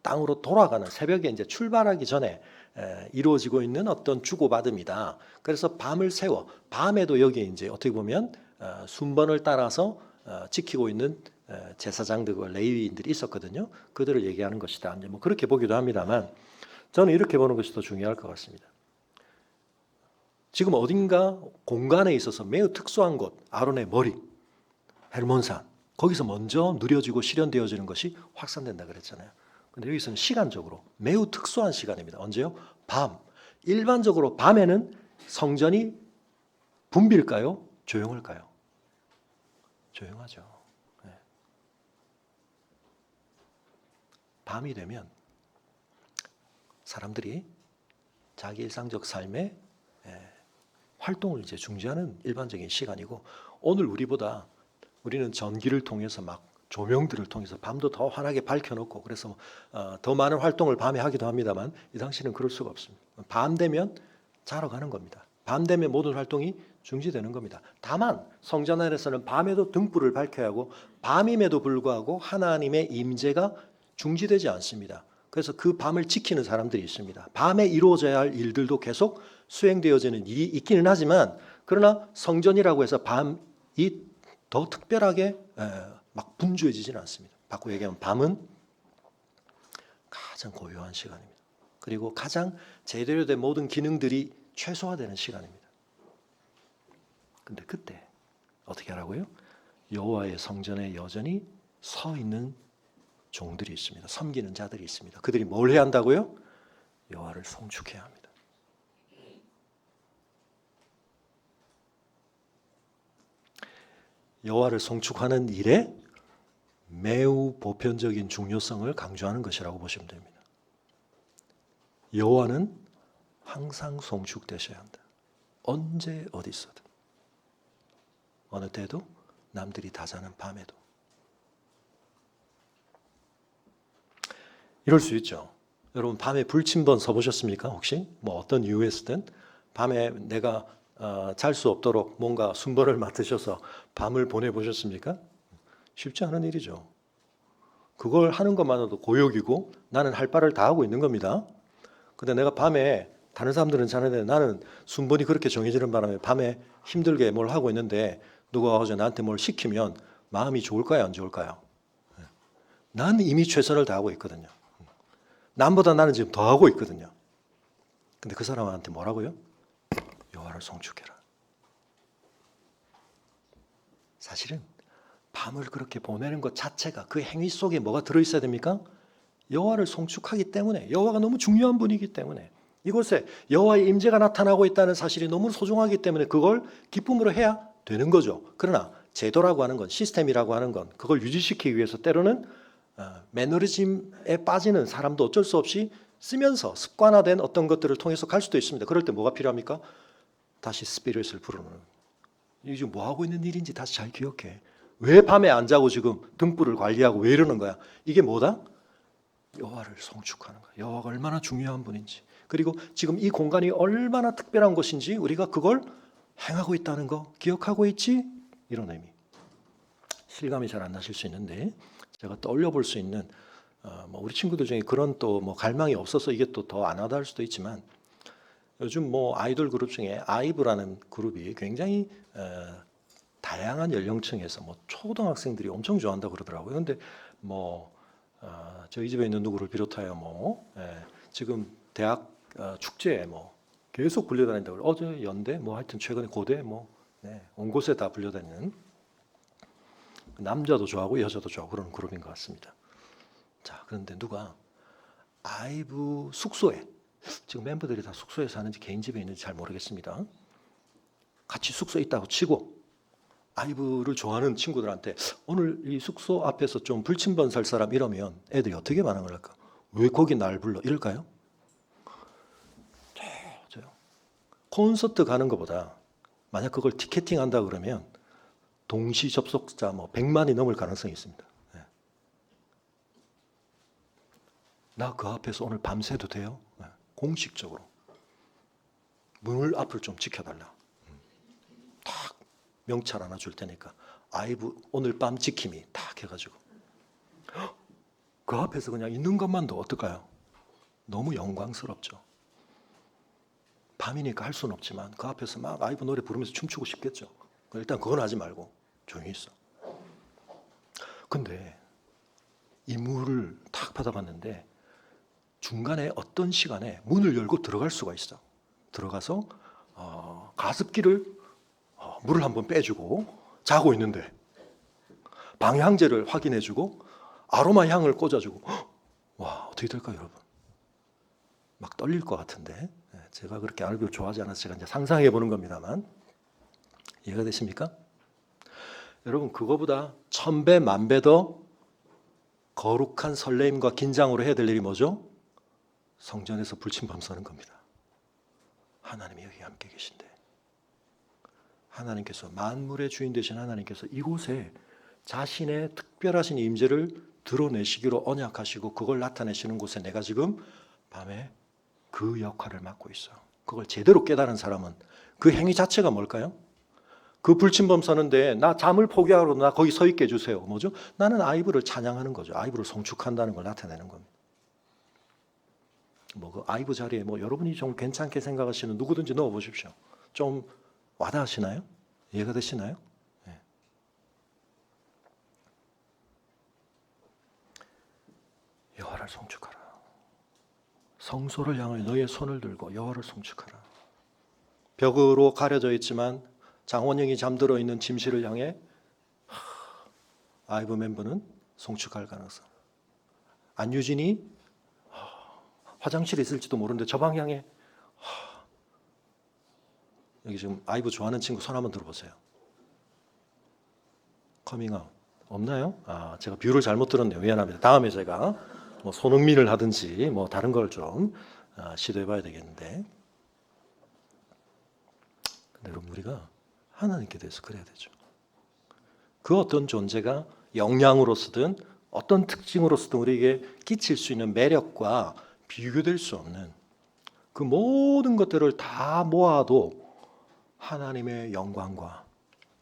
땅으로 돌아가는, 새벽에 이제 출발하기 전에 이루어지고 있는 어떤 주고받음이다. 그래서 밤을 새워, 밤에도 여기 이제 어떻게 보면 순번을 따라서 지키고 있는 제사장들과 레위인들이 있었거든요. 그들을 얘기하는 것이다. 이제 뭐 그렇게 보기도 합니다만 저는 이렇게 보는 것이 더 중요할 것 같습니다. 지금 어딘가 공간에 있어서 매우 특수한 곳, 아론의 머리, 헤르몬산, 거기서 먼저 누려지고 실현되어지는 것이 확산된다 그랬잖아요. 근데 여기서는 시간적으로 매우 특수한 시간입니다. 언제요? 밤. 일반적으로 밤에는 성전이 붐빌까요? 조용할까요? 조용하죠. 네. 밤이 되면 사람들이 자기 일상적 삶에 활동을 이제 중지하는 일반적인 시간이고, 오늘 우리는 전기를 통해서 막 조명들을 통해서 밤도 더 환하게 밝혀놓고 그래서 더 많은 활동을 밤에 하기도 합니다만 이 당시는 그럴 수가 없습니다. 밤 되면 자러 가는 겁니다. 밤 되면 모든 활동이 중지되는 겁니다. 다만 성전 안에서는 밤에도 등불을 밝혀야 하고 밤임에도 불구하고 하나님의 임재가 중지되지 않습니다. 그래서 그 밤을 지키는 사람들이 있습니다. 밤에 이루어져야 할 일들도 계속 수행되어지는 일이 있기는 하지만, 그러나 성전이라고 해서 밤이 더 특별하게 막 분주해지지는 않습니다. 바꾸어 얘기하면 밤은 가장 고요한 시간입니다. 그리고 가장 제대로 된 모든 기능들이 최소화되는 시간입니다. 근데 그때 어떻게 하라고요? 여호와의 성전에 여전히 서 있는 종들이 있습니다. 섬기는 자들이 있습니다. 그들이 뭘 해야 한다고요? 여호와를 송축해야 합니다. 여호와를 송축하는 일에 매우 보편적인 중요성을 강조하는 것이라고 보시면 됩니다. 여호와는 항상 송축되셔야 한다. 언제 어디서든, 어느 때도, 남들이 다 자는 밤에도. 이럴 수 있죠. 여러분 밤에 불침번 서보셨습니까? 혹시 뭐 어떤 이유에서든 밤에 내가 잘 수 없도록 뭔가 순번을 맡으셔서 밤을 보내보셨습니까? 쉽지 않은 일이죠. 그걸 하는 것만으로도 고역이고 나는 할 바를 다 하고 있는 겁니다. 근데 내가 밤에, 다른 사람들은 자는데 나는 순번이 그렇게 정해지는 바람에 밤에 힘들게 뭘 하고 있는데 누가 와서 나한테 뭘 시키면 마음이 좋을까요? 안 좋을까요? 난 이미 최선을 다하고 있거든요. 남보다 나는 지금 더 하고 있거든요. 근데 그 사람한테 뭐라고요? 여호와를 송축해라. 사실은 밤을 그렇게 보내는 것 자체가, 그 행위 속에 뭐가 들어있어야 됩니까? 여호와를 송축하기 때문에, 여호와가 너무 중요한 분이기 때문에, 이곳에 여호와의 임재가 나타나고 있다는 사실이 너무 소중하기 때문에 그걸 기쁨으로 해야 되는 거죠. 그러나 제도라고 하는 건, 시스템이라고 하는 건, 그걸 유지시키기 위해서 때로는 매너리즘에 빠지는 사람도 어쩔 수 없이 쓰면서 습관화된 어떤 것들을 통해서 갈 수도 있습니다. 그럴 때 뭐가 필요합니까? 다시 스피릿을 부르는, 이게 지금 뭐 하고 있는 일인지 다시 잘 기억해. 왜 밤에 안 자고 지금 등불을 관리하고 왜 이러는 거야? 이게 뭐다? 여호와를 송축하는 거야. 여호와가 얼마나 중요한 분인지, 그리고 지금 이 공간이 얼마나 특별한 것인지 우리가 그걸 행하고 있다는 거 기억하고 있지? 이런 의미. 실감이 잘 안 나실 수 있는데 제가 떠올려 볼 수 있는 뭐 우리 친구들 중에 그런 또 뭐 갈망이 없어서 이게 또 더 안 하다 할 수도 있지만, 요즘 뭐 아이돌 그룹 중에 아이브라는 그룹이 굉장히 다양한 연령층에서 뭐 초등학생들이 엄청 좋아한다 그러더라고요. 그런데 뭐 저희 집에 있는 누구를 비롯하여 뭐 지금 대학 축제에 뭐 계속 불려다닌다고, 어제 연대 뭐 하여튼 최근에 고대 뭐 온 곳에 다 불려다니는, 남자도 좋아하고 여자도 좋아하고 그런 그룹인 것 같습니다. 자, 그런데 누가 아이브 숙소에, 지금 멤버들이 다 숙소에 사는지 개인 집에 있는지 잘 모르겠습니다. 같이 숙소에 있다고 치고 아이브를 좋아하는 친구들한테 오늘 이 숙소 앞에서 좀 불침번 살 사람 이러면 애들이 어떻게 반응을 할까? 왜 거기 날 불러? 이럴까요? 저요. 콘서트 가는 것보다 만약 그걸 티켓팅 한다 그러면 동시 접속자 뭐 100만이 넘을 가능성이 있습니다. 나 그 앞에서 오늘 밤새도 돼요? 공식적으로 문을 앞을 좀 지켜달라. 딱 명찰 하나 줄 테니까 아이브 오늘 밤 지킴이 딱 해가지고 그 앞에서 그냥 있는 것만도 어떨까요? 너무 영광스럽죠. 밤이니까 할 수는 없지만 그 앞에서 막 아이브 노래 부르면서 춤추고 싶겠죠. 일단 그건 하지 말고 조용히 있어. 근데 이 물을 탁 받아봤는데 중간에 어떤 시간에 문을 열고 들어갈 수가 있어. 들어가서 가습기를 물을 한번 빼주고 자고 있는데 방향제를 확인해주고 아로마 향을 꽂아주고 와, 어떻게 될까요, 여러분? 막 떨릴 것 같은데 제가 그렇게 알고 좋아하지 않아서 제가 이제 상상해 보는 겁니다만 이해가 되십니까? 여러분, 그거보다 1000배, 10,000배 더 거룩한 설레임과 긴장으로 해야 될 일이 뭐죠? 성전에서 불침범 서는 겁니다. 하나님이 여기 함께 계신데, 하나님께서 만물의 주인 되신 하나님께서 이곳에 자신의 특별하신 임재를 드러내시기로 언약하시고 그걸 나타내시는 곳에 내가 지금 밤에 그 역할을 맡고 있어. 그걸 제대로 깨달은 사람은 그 행위 자체가 뭘까요? 그 불침범 서는데 나 잠을 포기하고 나 거기 서 있게 해주세요. 뭐죠? 나는 아이브를 찬양하는 거죠. 아이브를 송축한다는 걸 나타내는 겁니다. 뭐 그 아이브 자리에 뭐 여러분이 좀 괜찮게 생각하시는 누구든지 넣어 보십시오. 좀 와닿으시나요? 이해가 되시나요? 네. 여호와를 송축하라. 성소를 향하여 너의 손을 들고 여호와를 송축하라. 벽으로 가려져 있지만 장원영이 잠들어 있는 침실을 향해 아이브 멤버는 송축할 가능성. 안유진이 화장실에 있을지도 모르는데 저 방향에 여기 지금 아이브 좋아하는 친구 손 한번 들어보세요. 커밍아웃 없나요? 제가 뷰를 잘못 들었네요. 미안합니다. 다음에 제가 뭐 손흥민을 하든지 뭐 다른 걸 좀 시도해봐야 되겠는데. 근데 여러분, 우리가 하나님께 대해서 그래야 되죠. 그 어떤 존재가 영향으로서든 어떤 특징으로서든 우리에게 끼칠 수 있는 매력과 비교될 수 없는 그 모든 것들을 다 모아도 하나님의 영광과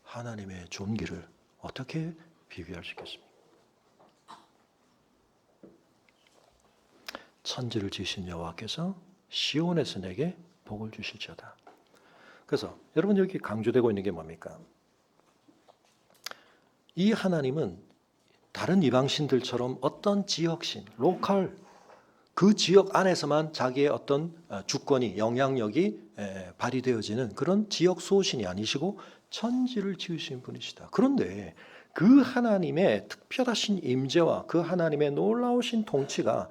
하나님의 존귀를 어떻게 비교할 수 있겠습니까? 천지를 지으신 여호와께서 시온에서 내게 복을 주실지어다. 그래서 여러분, 여기 강조되고 있는 게 뭡니까? 이 하나님은 다른 이방신들처럼 어떤 지역신, 로컬, 그 지역 안에서만 자기의 어떤 주권이, 영향력이 발휘되어지는 그런 지역 소신이 아니시고 천지를 지으신 분이시다. 그런데 그 하나님의 특별하신 임재와 그 하나님의 놀라우신 통치가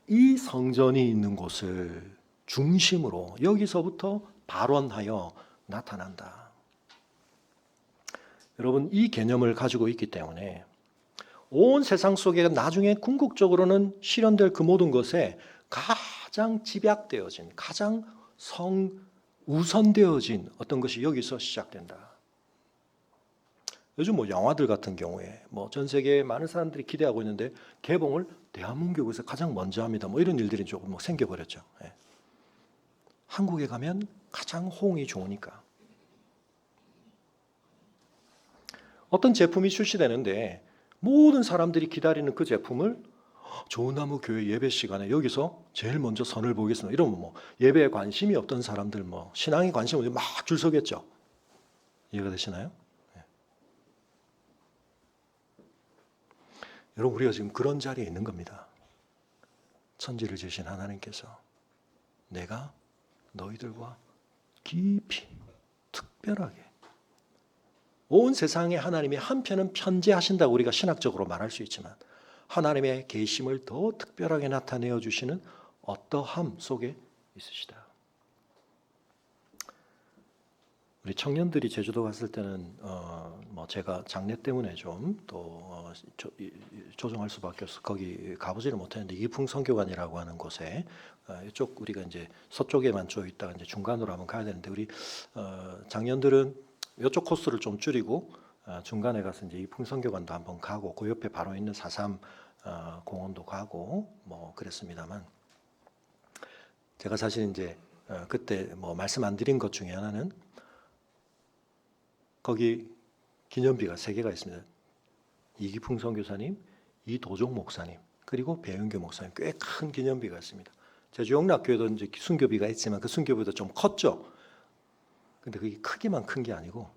이 성전이 있는 곳을 중심으로 여기서부터 발원하여 나타난다. 여러분, 이 개념을 가지고 있기 때문에 온 세상 속에 나중에 궁극적으로는 실현될 그 모든 것에 가장 집약되어진, 가장 우선되어진 어떤 것이 여기서 시작된다. 요즘 뭐 영화들 같은 경우에 뭐 전 세계에 많은 사람들이 기대하고 있는데 개봉을 대한민국에서 가장 먼저 합니다. 뭐 이런 일들이 조금 뭐 생겨버렸죠. 예. 한국에 가면 가장 호응이 좋으니까. 어떤 제품이 출시되는데 모든 사람들이 기다리는 그 제품을 좋은나무 교회 예배 시간에 여기서 제일 먼저 선을 보겠습니다. 이러면 뭐 예배에 관심이 없던 사람들, 뭐 신앙에 관심이 없는 막 줄 서겠죠. 이해가 되시나요? 네. 여러분, 우리가 지금 그런 자리에 있는 겁니다. 천지를 지으신 하나님께서 내가 너희들과 깊이 특별하게 온 세상에 하나님이 한편은 편재하신다고 우리가 신학적으로 말할 수 있지만 하나님의 계심을 더 특별하게 나타내어 주시는 어떠함 속에 있으시다. 우리 청년들이 제주도 갔을 때는 뭐 제가 장례 때문에 좀 또 조정할 수밖에 없어 거기 가보지를 못했는데 이기풍 선교관이라고 하는 곳에 이쪽 우리가 이제 서쪽에만 쭉 있다가 이제 중간으로 한번 가야 되는데 우리 장년들은 이쪽 코스를 좀 줄이고 중간에 가서 이제 이기풍 선교관도 한번 가고 그 옆에 바로 있는 4.3 공원도 가고 뭐 그랬습니다만 제가 사실 이제 그때 뭐 말씀 안 드린 것 중에 하나는 거기 기념비가 3개가 있습니다. 이기풍 선교사님, 이도종 목사님, 그리고 배윤교 목사님 꽤 큰 기념비가 있습니다. 제주 영락교회도 이제 순교비가 있지만 그 순교비도 좀 컸죠. 근데 그게 크기만 큰 게 아니고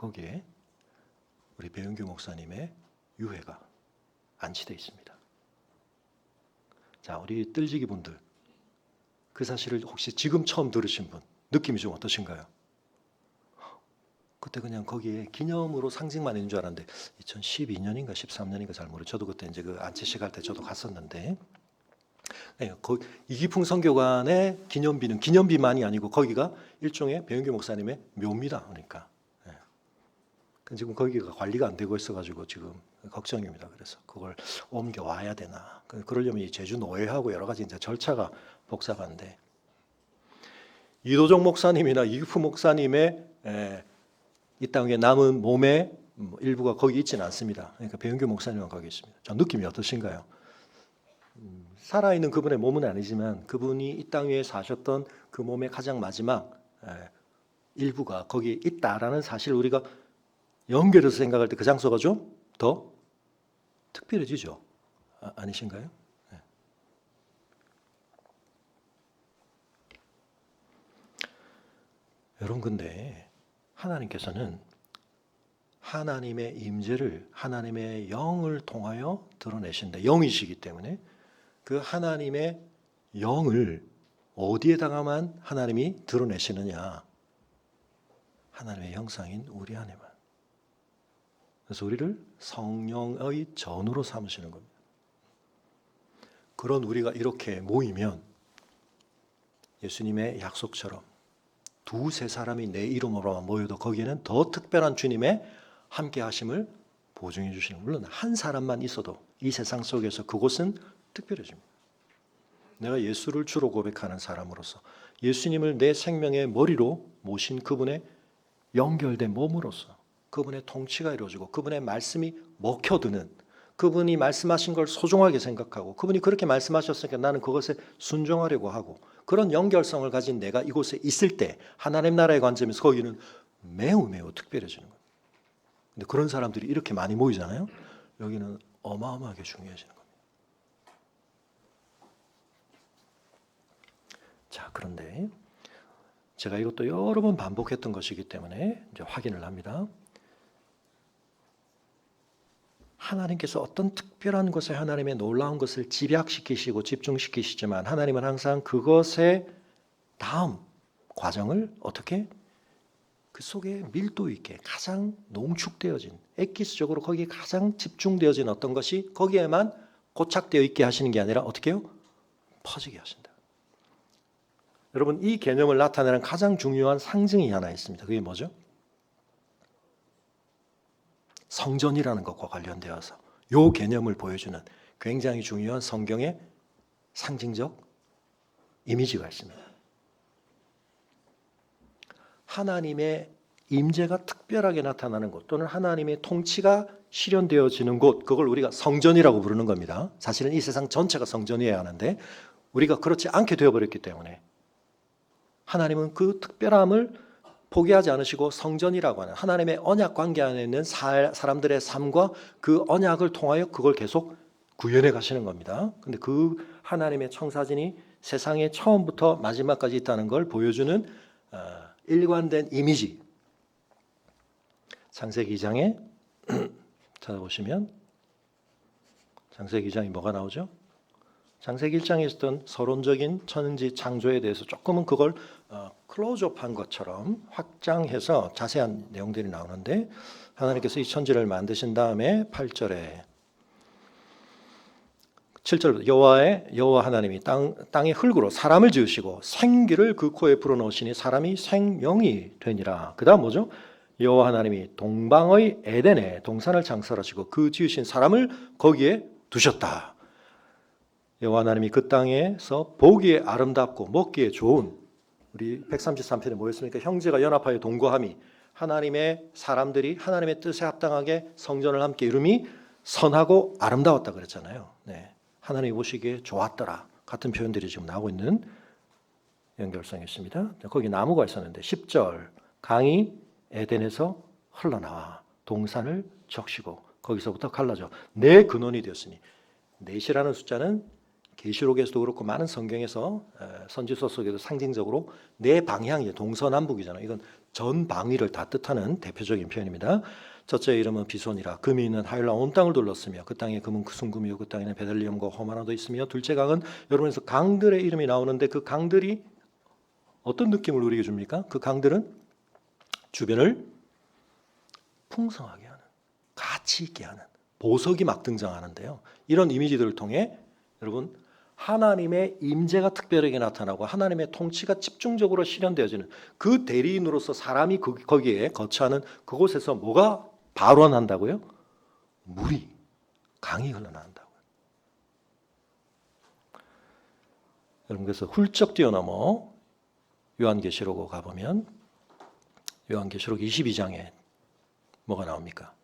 거기에 우리 배은규 목사님의 유해가 안치되어 있습니다. 자, 우리 뜰지기 분들, 그 사실을 혹시 지금 처음 들으신 분 느낌이 좀 어떠신가요? 그때 그냥 거기에 기념으로 상징만 있는 줄 알았는데 2012년인가 13년인가 잘 모르죠. 저도 그때 이제 그 안치식 할 때 저도 갔었는데, 네, 이기풍 선교관의 기념비는 기념비만이 아니고 거기가 일종의 배은규 목사님의 묘입니다. 그러니까 지금 거기가 관리가 안 되고 있어가지고 지금 걱정입니다. 그래서 그걸 옮겨 와야 되나? 그러려면 이 제주 노회하고 여러 가지 이제 절차가 복잡한데, 이도종 목사님이나 이기풍 목사님의 이 땅에 남은 몸의 일부가 거기 있지는 않습니다. 그러니까 배은규 목사님은 거기 있습니다. 저 느낌이 어떠신가요? 살아있는 그분의 몸은 아니지만 그분이 이 땅 위에 사셨던 그 몸의 가장 마지막 일부가 거기에 있다라는 사실을 우리가 연결해서 생각할 때 그 장소가 좀 더 특별해지죠. 아니신가요? 네. 여러분, 근데 하나님께서는 하나님의 임재를 하나님의 영을 통하여 드러내신다. 영이시기 때문에 그 하나님의 영을 어디에다가만 하나님이 드러내시느냐? 하나님의 형상인 우리 안에만. 그래서 우리를 성령의 전으로 삼으시는 겁니다. 그런 우리가 이렇게 모이면 예수님의 약속처럼 두세 사람이 내 이름으로만 모여도 거기에는 더 특별한 주님의 함께 하심을 보증해 주시는, 물론 한 사람만 있어도 이 세상 속에서 그곳은 특별해집니다. 내가 예수를 주로 고백하는 사람으로서 예수님을 내 생명의 머리로 모신 그분의 연결된 몸으로서 그분의 통치가 이루어지고 그분의 말씀이 먹혀드는, 그분이 말씀하신 걸 소중하게 생각하고 그분이 그렇게 말씀하셨으니까 나는 그것에 순종하려고 하고, 그런 연결성을 가진 내가 이곳에 있을 때 하나님 나라의 관점에서 거기는 매우 매우 특별해지는 거예요. 근데 그런 사람들이 이렇게 많이 모이잖아요. 여기는 어마어마하게 중요해지는 겁니다. 자, 그런데 제가 이것도 여러 번 반복했던 것이기 때문에 이제 확인을 합니다. 하나님께서 어떤 특별한 것에 하나님의 놀라운 것을 집약시키시고 집중시키시지만 하나님은 항상 그것의 다음 과정을 어떻게 그 속에 밀도 있게 가장 농축되어진, 엑기스적으로 거기에 가장 집중되어진 어떤 것이 거기에만 고착되어 있게 하시는 게 아니라 어떻게 해요? 퍼지게 하신다. 여러분, 이 개념을 나타내는 가장 중요한 상징이 하나 있습니다. 그게 뭐죠? 성전이라는 것과 관련되어서 이 개념을 보여주는 굉장히 중요한 성경의 상징적 이미지가 있습니다. 하나님의 임재가 특별하게 나타나는 곳, 또는 하나님의 통치가 실현되어지는 곳, 그걸 우리가 성전이라고 부르는 겁니다. 사실은 이 세상 전체가 성전이어야 하는데 우리가 그렇지 않게 되어버렸기 때문에 하나님은 그 특별함을 포기하지 않으시고 성전이라고 하는 하나님의 언약 관계 안에 있는 사람들의 삶과 그 언약을 통하여 그걸 계속 구현해 가시는 겁니다. 근데 그 하나님의 청사진이 세상에 처음부터 마지막까지 있다는 걸 보여주는 일관된 이미지. 창세기 2장에 찾아보시면 창세기 2장이 뭐가 나오죠? 창세기 1장에 있었던 서론적인 천지 창조에 대해서 조금은 그걸 클로즈업한 것처럼 확장해서 자세한 내용들이 나오는데, 하나님께서 이 천지를 만드신 다음에 8절에 7절 여호와 하나님이 땅의 흙으로 사람을 지으시고 생기를 그 코에 불어넣으시니 사람이 생명이 되니라. 그 다음 뭐죠? 여호와 하나님이 동방의 에덴에 동산을 창설하시고 그 지으신 사람을 거기에 두셨다. 여호와 하나님이 그 땅에서 보기에 아름답고 먹기에 좋은, 우리 133편에 뭐였습니까? 형제가 연합하여 동거함이, 하나님의 사람들이 하나님의 뜻에 합당하게 성전을 함께 이룸이 선하고 아름다웠다 그랬잖아요. 네. 하나님이 보시기에 좋았더라 같은 표현들이 지금 나오고 있는 연결성이 있습니다. 거기 나무가 있었는데 10절 강이 에덴에서 흘러나와 동산을 적시고 거기서부터 갈라져 내 근원이 되었으니, 넷이라는 숫자는 계시록에서도 그렇고 많은 성경에서 선지서 속에도 상징적으로 네 방향이 동서남북이잖아요. 이건 전 방위를 다 뜻하는 대표적인 표현입니다. 첫째 이름은 비손이라 금이 있는 하일라 온 땅을 둘렀으며 그 땅에 금은 순금이요 그 땅에는 베들리엄과 호마나도 있으며 둘째 강은 여러분에서 강들의 이름이 나오는데 그 강들이 어떤 느낌을 우리에게 줍니까? 그 강들은 주변을 풍성하게 하는, 가치 있게 하는, 보석이 막 등장하는데요. 이런 이미지들을 통해 여러분 하나님의 임재가 특별하게 나타나고 하나님의 통치가 집중적으로 실현되어지는 그 대리인으로서 사람이 거기에 거처하는 그곳에서 뭐가 발원한다고요? 물이, 강이 흘러나온다고요. 여러분 그래서 훌쩍 뛰어넘어 요한계시록으로 가보면 요한계시록 22장에 뭐가 나옵니까?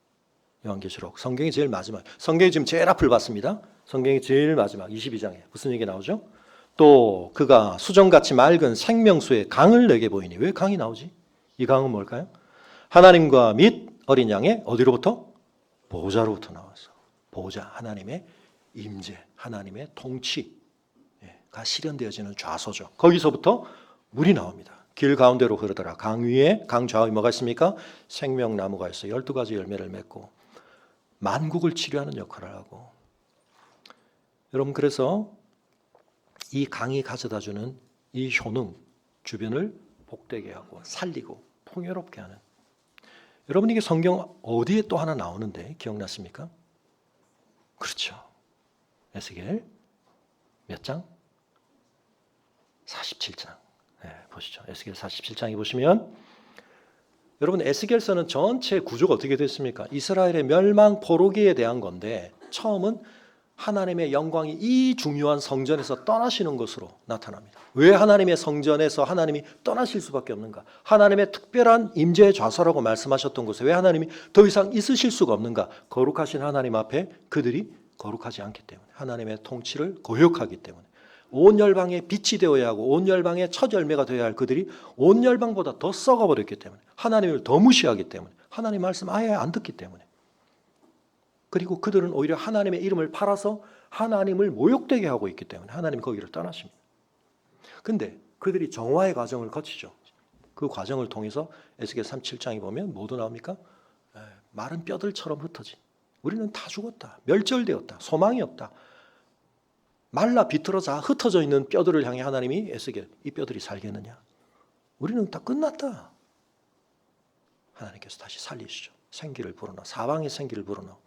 요한계시록 성경이 제일 마지막, 성경이 지금 제일 앞을 봤습니다. 성경이 제일 마지막 22장에 무슨 얘기 나오죠? 또 그가 수정같이 맑은 생명수의 강을 내게 보이니. 왜 강이 나오지? 이 강은 뭘까요? 하나님과 및 어린 양의 어디로부터? 보좌로부터 나와서 보좌, 하나님의 임재, 하나님의 통치가 실현되어지는 좌소죠. 거기서부터 물이 나옵니다. 길 가운데로 흐르더라. 강 위에, 강 좌우에 뭐가 있습니까? 생명나무가 있어 12가지 열매를 맺고 만국을 치료하는 역할을 하고. 여러분 그래서 이 강이 가져다주는 이 효능, 주변을 복되게 하고 살리고 풍요롭게 하는. 여러분 이게 성경 어디에 또 하나 나오는데 기억나십니까? 그렇죠. 에스겔 몇 장? 47장. 네, 보시죠. 에스겔 47장에 보시면 여러분 에스겔서는 전체 구조가 어떻게 됐습니까? 이스라엘의 멸망 포로기에 대한 건데 처음은 하나님의 영광이 이 중요한 성전에서 떠나시는 것으로 나타납니다. 왜 하나님의 성전에서 하나님이 떠나실 수밖에 없는가? 하나님의 특별한 임재의 좌소라고 말씀하셨던 곳에 왜 하나님이 더 이상 있으실 수가 없는가? 거룩하신 하나님 앞에 그들이 거룩하지 않기 때문에, 하나님의 통치를 거역하기 때문에, 온 열방의 빛이 되어야 하고 온 열방의 첫 열매가 되어야 할 그들이 온 열방보다 더 썩어버렸기 때문에, 하나님을 더 무시하기 때문에, 하나님 말씀 아예 안 듣기 때문에, 그리고 그들은 오히려 하나님의 이름을 팔아서 하나님을 모욕되게 하고 있기 때문에 하나님이 거기를 떠나십니다. 근데 그들이 정화의 과정을 거치죠. 그 과정을 통해서 에스겔 37장에 보면 뭐도 나옵니까? 마른 뼈들처럼 흩어진, 우리는 다 죽었다, 멸절되었다, 소망이 없다, 말라 비틀어져 흩어져 있는 뼈들을 향해 하나님이 에스겔, 이 뼈들이 살겠느냐? 우리는 다 끝났다. 하나님께서 다시 살리시죠. 생기를 불어넣어, 사방에 생기를 불어넣어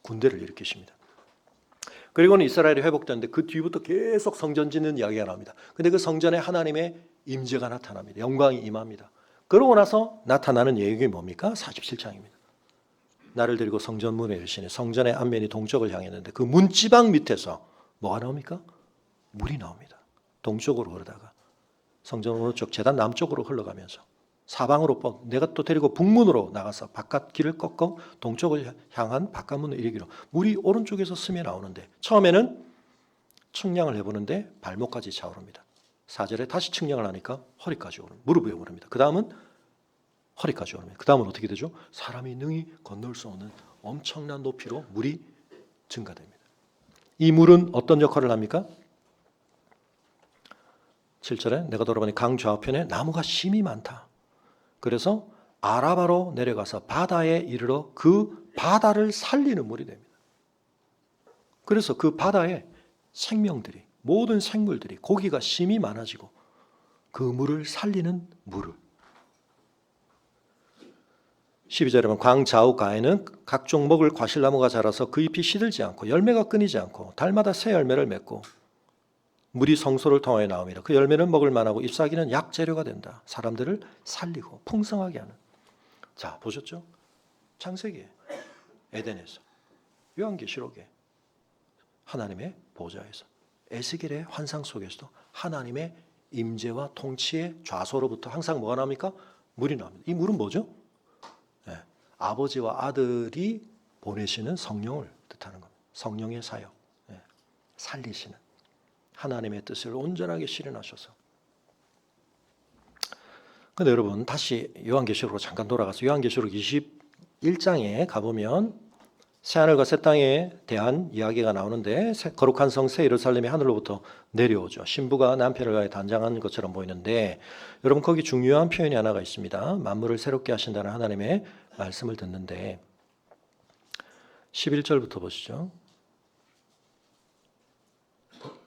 군대를 일으키십니다. 그리고는 이스라엘이 회복되는데 그 뒤부터 계속 성전 짓는 이야기가 나옵니다. 근데 그 성전에 하나님의 임재가 나타납니다. 영광이 임합니다. 그러고 나서 나타나는 얘기 뭡니까? 47장입니다. 나를 데리고 성전 문에 이르시니 성전의 앞면이 동쪽을 향했는데 그 문지방 밑에서 뭐가 나옵니까? 물이 나옵니다. 동쪽으로 흐르다가 성전 오른쪽 제단 남쪽으로 흘러가면서 사방으로 내가 또 데리고 북문으로 나가서 바깥 길을 꺾어 동쪽을 향한 바깥문을 이르기로 물이 오른쪽에서 스며 나오는데 처음에는 측량을 해보는데 발목까지 차오릅니다. 4절에 다시 측량을 하니까 허리까지 오릅니다. 무릎 위에 오릅니다. 그 다음은 허리까지 오릅니다. 그 다음은 어떻게 되죠? 사람이 능히 건널 수 없는 엄청난 높이로 물이 증가됩니다. 이 물은 어떤 역할을 합니까? 7절에 내가 돌아보니 강 좌우편에 나무가 심이 많다. 그래서 아라바로 내려가서 바다에 이르러 그 바다를 살리는 물이 됩니다. 그래서 그 바다에 생명들이, 모든 생물들이, 고기가 심이 많아지고 그 물을 살리는 물을. 12절에 보면 광 좌우 가에는 각종 먹을 과실나무가 자라서 그 잎이 시들지 않고 열매가 끊이지 않고 달마다 새 열매를 맺고 물이 성소를 통하여 나옵니다. 그 열매는 먹을 만하고 잎사귀는 약재료가 된다. 사람들을 살리고 풍성하게 하는. 자, 보셨죠? 창세기에, 에덴에서, 요한계시록에, 하나님의 보좌에서, 에스겔의 환상 속에서도 하나님의 임재와 통치의 좌소로부터 항상 뭐가 나옵니까? 물이 나옵니다. 이 물은 뭐죠? 네, 아버지와 아들이 보내시는 성령을 뜻하는 겁니다. 성령의 사역, 네, 살리시는 하나님의 뜻을 온전하게 실현하셔서. 그런데 여러분 다시 요한계시록으로 잠깐 돌아가서 요한계시록 21장에 가보면 새하늘과 새 땅에 대한 이야기가 나오는데 거룩한 성 새 예루살렘이 하늘로부터 내려오죠. 신부가 남편을 위하여 단장한 것처럼 보이는데 여러분 거기 중요한 표현이 하나가 있습니다. 만물을 새롭게 하신다는 하나님의 말씀을 듣는데 11절부터 보시죠.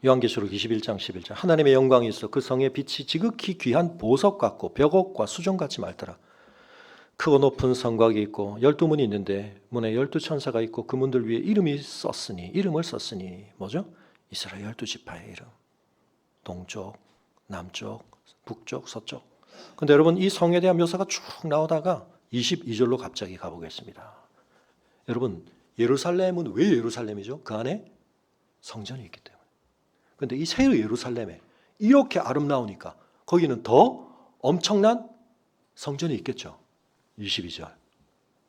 요한계시록 21장 11절 하나님의 영광이 있어 그 성의 빛이 지극히 귀한 보석 같고 벽옥과 수정같이 맑더라. 크고 높은 성곽이 있고 12문이 있는데 문에 12천사가 있고 그 문들 위에 이름을 썼으니 뭐죠? 이스라엘 12지파의 이름. 동쪽, 남쪽, 북쪽, 서쪽. 근데 여러분 이 성에 대한 묘사가 쭉 나오다가 22절로 갑자기 가보겠습니다. 여러분 예루살렘은 왜 예루살렘이죠? 그 안에 성전이 있기 때문에. 근데 이 새 예루살렘에 이렇게 아름다우니까 거기는 더 엄청난 성전이 있겠죠. 22절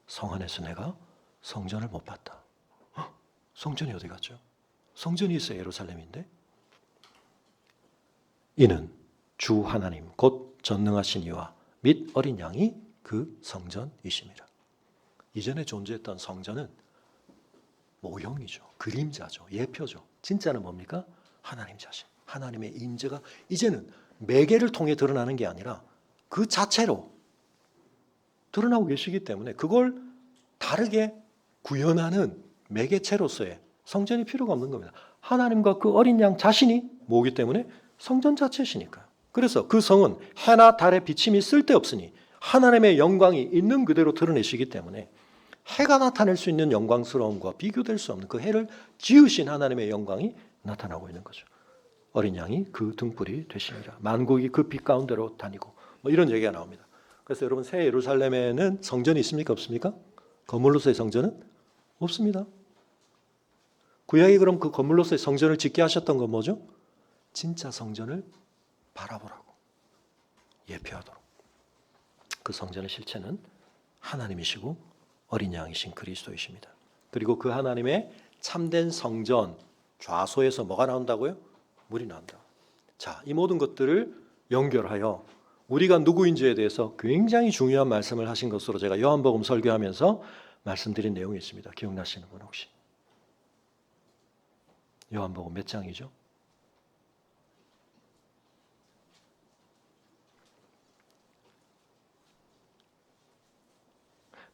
성 안에서 내가 성전을 못 봤다. 성전이 어디 갔죠? 성전이 있어야 예루살렘인데 이는 주 하나님 곧 전능하신 이와 및 어린 양이 그 성전이심이라. 이전에 존재했던 성전은 모형이죠. 그림자죠. 예표죠. 진짜는 뭡니까? 하나님 자신. 하나님의 임재가 이제는 매개를 통해 드러나는 게 아니라 그 자체로 드러나고 계시기 때문에 그걸 다르게 구현하는 매개체로서의 성전이 필요가 없는 겁니다. 하나님과 그 어린 양 자신이 뭐기 때문에 성전 자체시니까요. 그래서 그 성은 해나 달의 비침이 쓸데없으니 하나님의 영광이 있는 그대로 드러내시기 때문에 해가 나타낼 수 있는 영광스러움과 비교될 수 없는 그 해를 지으신 하나님의 영광이 나타나고 있는 거죠. 어린 양이 그 등불이 되시니라. 만국이 그 빛 가운데로 다니고 뭐 이런 얘기가 나옵니다. 그래서 여러분 새 예루살렘에는 성전이 있습니까? 없습니까? 건물로서의 성전은 없습니다. 구약이 그럼 그 건물로서의 성전을 짓게 하셨던 건 뭐죠? 진짜 성전을 바라보라고 예표하도록. 그 성전의 실체는 하나님이시고 어린 양이신 그리스도이십니다. 그리고 그 하나님의 참된 성전 좌소에서 뭐가 나온다고요? 물이 나온다. 자, 이 모든 것들을 연결하여 우리가 누구인지에 대해서 굉장히 중요한 말씀을 하신 것으로 제가 요한복음 설교하면서 말씀드린 내용이 있습니다. 기억나시는 분 혹시? 요한복음 몇 장이죠?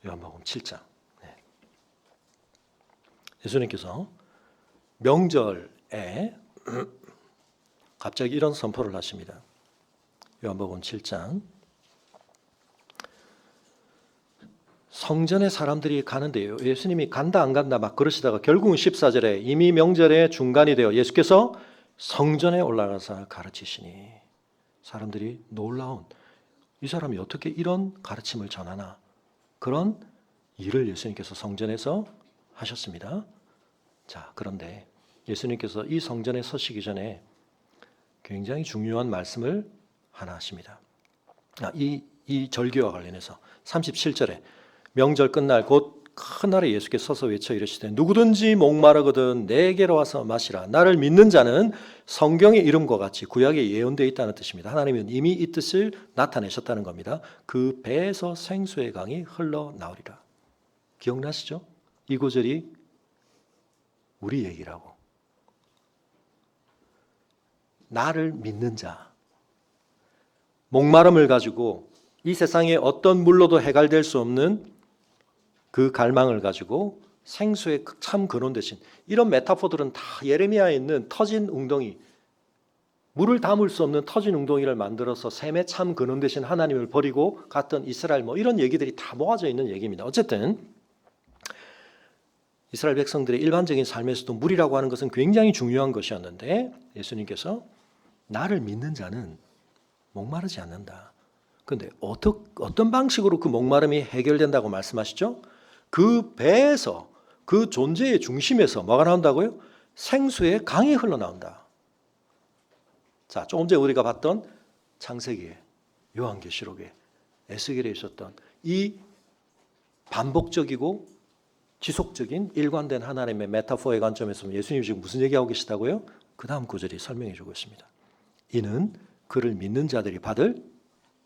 요한복음 7장. 네. 예수님께서 명절에 갑자기 이런 선포를 하십니다. 요한복음 7장. 성전에 사람들이 가는데요. 예수님이 간다 안 간다 막 그러시다가 결국은 14절에 이미 명절의 중간이 되어 예수께서 성전에 올라가서 가르치시니 사람들이 놀라운 이 사람이 어떻게 이런 가르침을 전하나 그런 일을 예수님께서 성전에서 하셨습니다. 자, 그런데 예수님께서 이 성전에 서시기 전에 굉장히 중요한 말씀을 하나 하십니다. 이 절기와 관련해서 37절에 명절 끝날 곧 큰 날에 예수께서 서서 외쳐 이르시되 누구든지 목마르거든 내게로 와서 마시라. 나를 믿는 자는 성경의 이름과 같이 구약에 예언되어 있다는 뜻입니다. 하나님은 이미 이 뜻을 나타내셨다는 겁니다. 그 배에서 생수의 강이 흘러나오리라. 기억나시죠? 이 구절이 우리 얘기라고. 나를 믿는 자, 목마름을 가지고 이 세상에 어떤 물로도 해결될 수 없는 그 갈망을 가지고 생수의 참 근원 대신 이런 메타포들은 다 예레미야에 있는 터진 웅덩이, 물을 담을 수 없는 터진 웅덩이를 만들어서 샘의 참 근원 대신 하나님을 버리고 갔던 이스라엘 뭐 이런 얘기들이 다 모아져 있는 얘기입니다. 어쨌든 이스라엘 백성들의 일반적인 삶에서도 물이라고 하는 것은 굉장히 중요한 것이었는데 예수님께서 나를 믿는 자는 목마르지 않는다. 그런데 어떤 방식으로 그 목마름이 해결된다고 말씀하시죠? 그 배에서 그 존재의 중심에서 뭐가 나온다고요? 생수의 강이 흘러나온다. 자, 조금 전에 우리가 봤던 창세기에 요한계시록에 에스겔에 있었던 이 반복적이고 지속적인 일관된 하나님의 메타포의 관점에서 예수님이 지금 무슨 얘기하고 계시다고요? 그 다음 구절이 설명해 주고 있습니다. 이는 그를 믿는 자들이 받을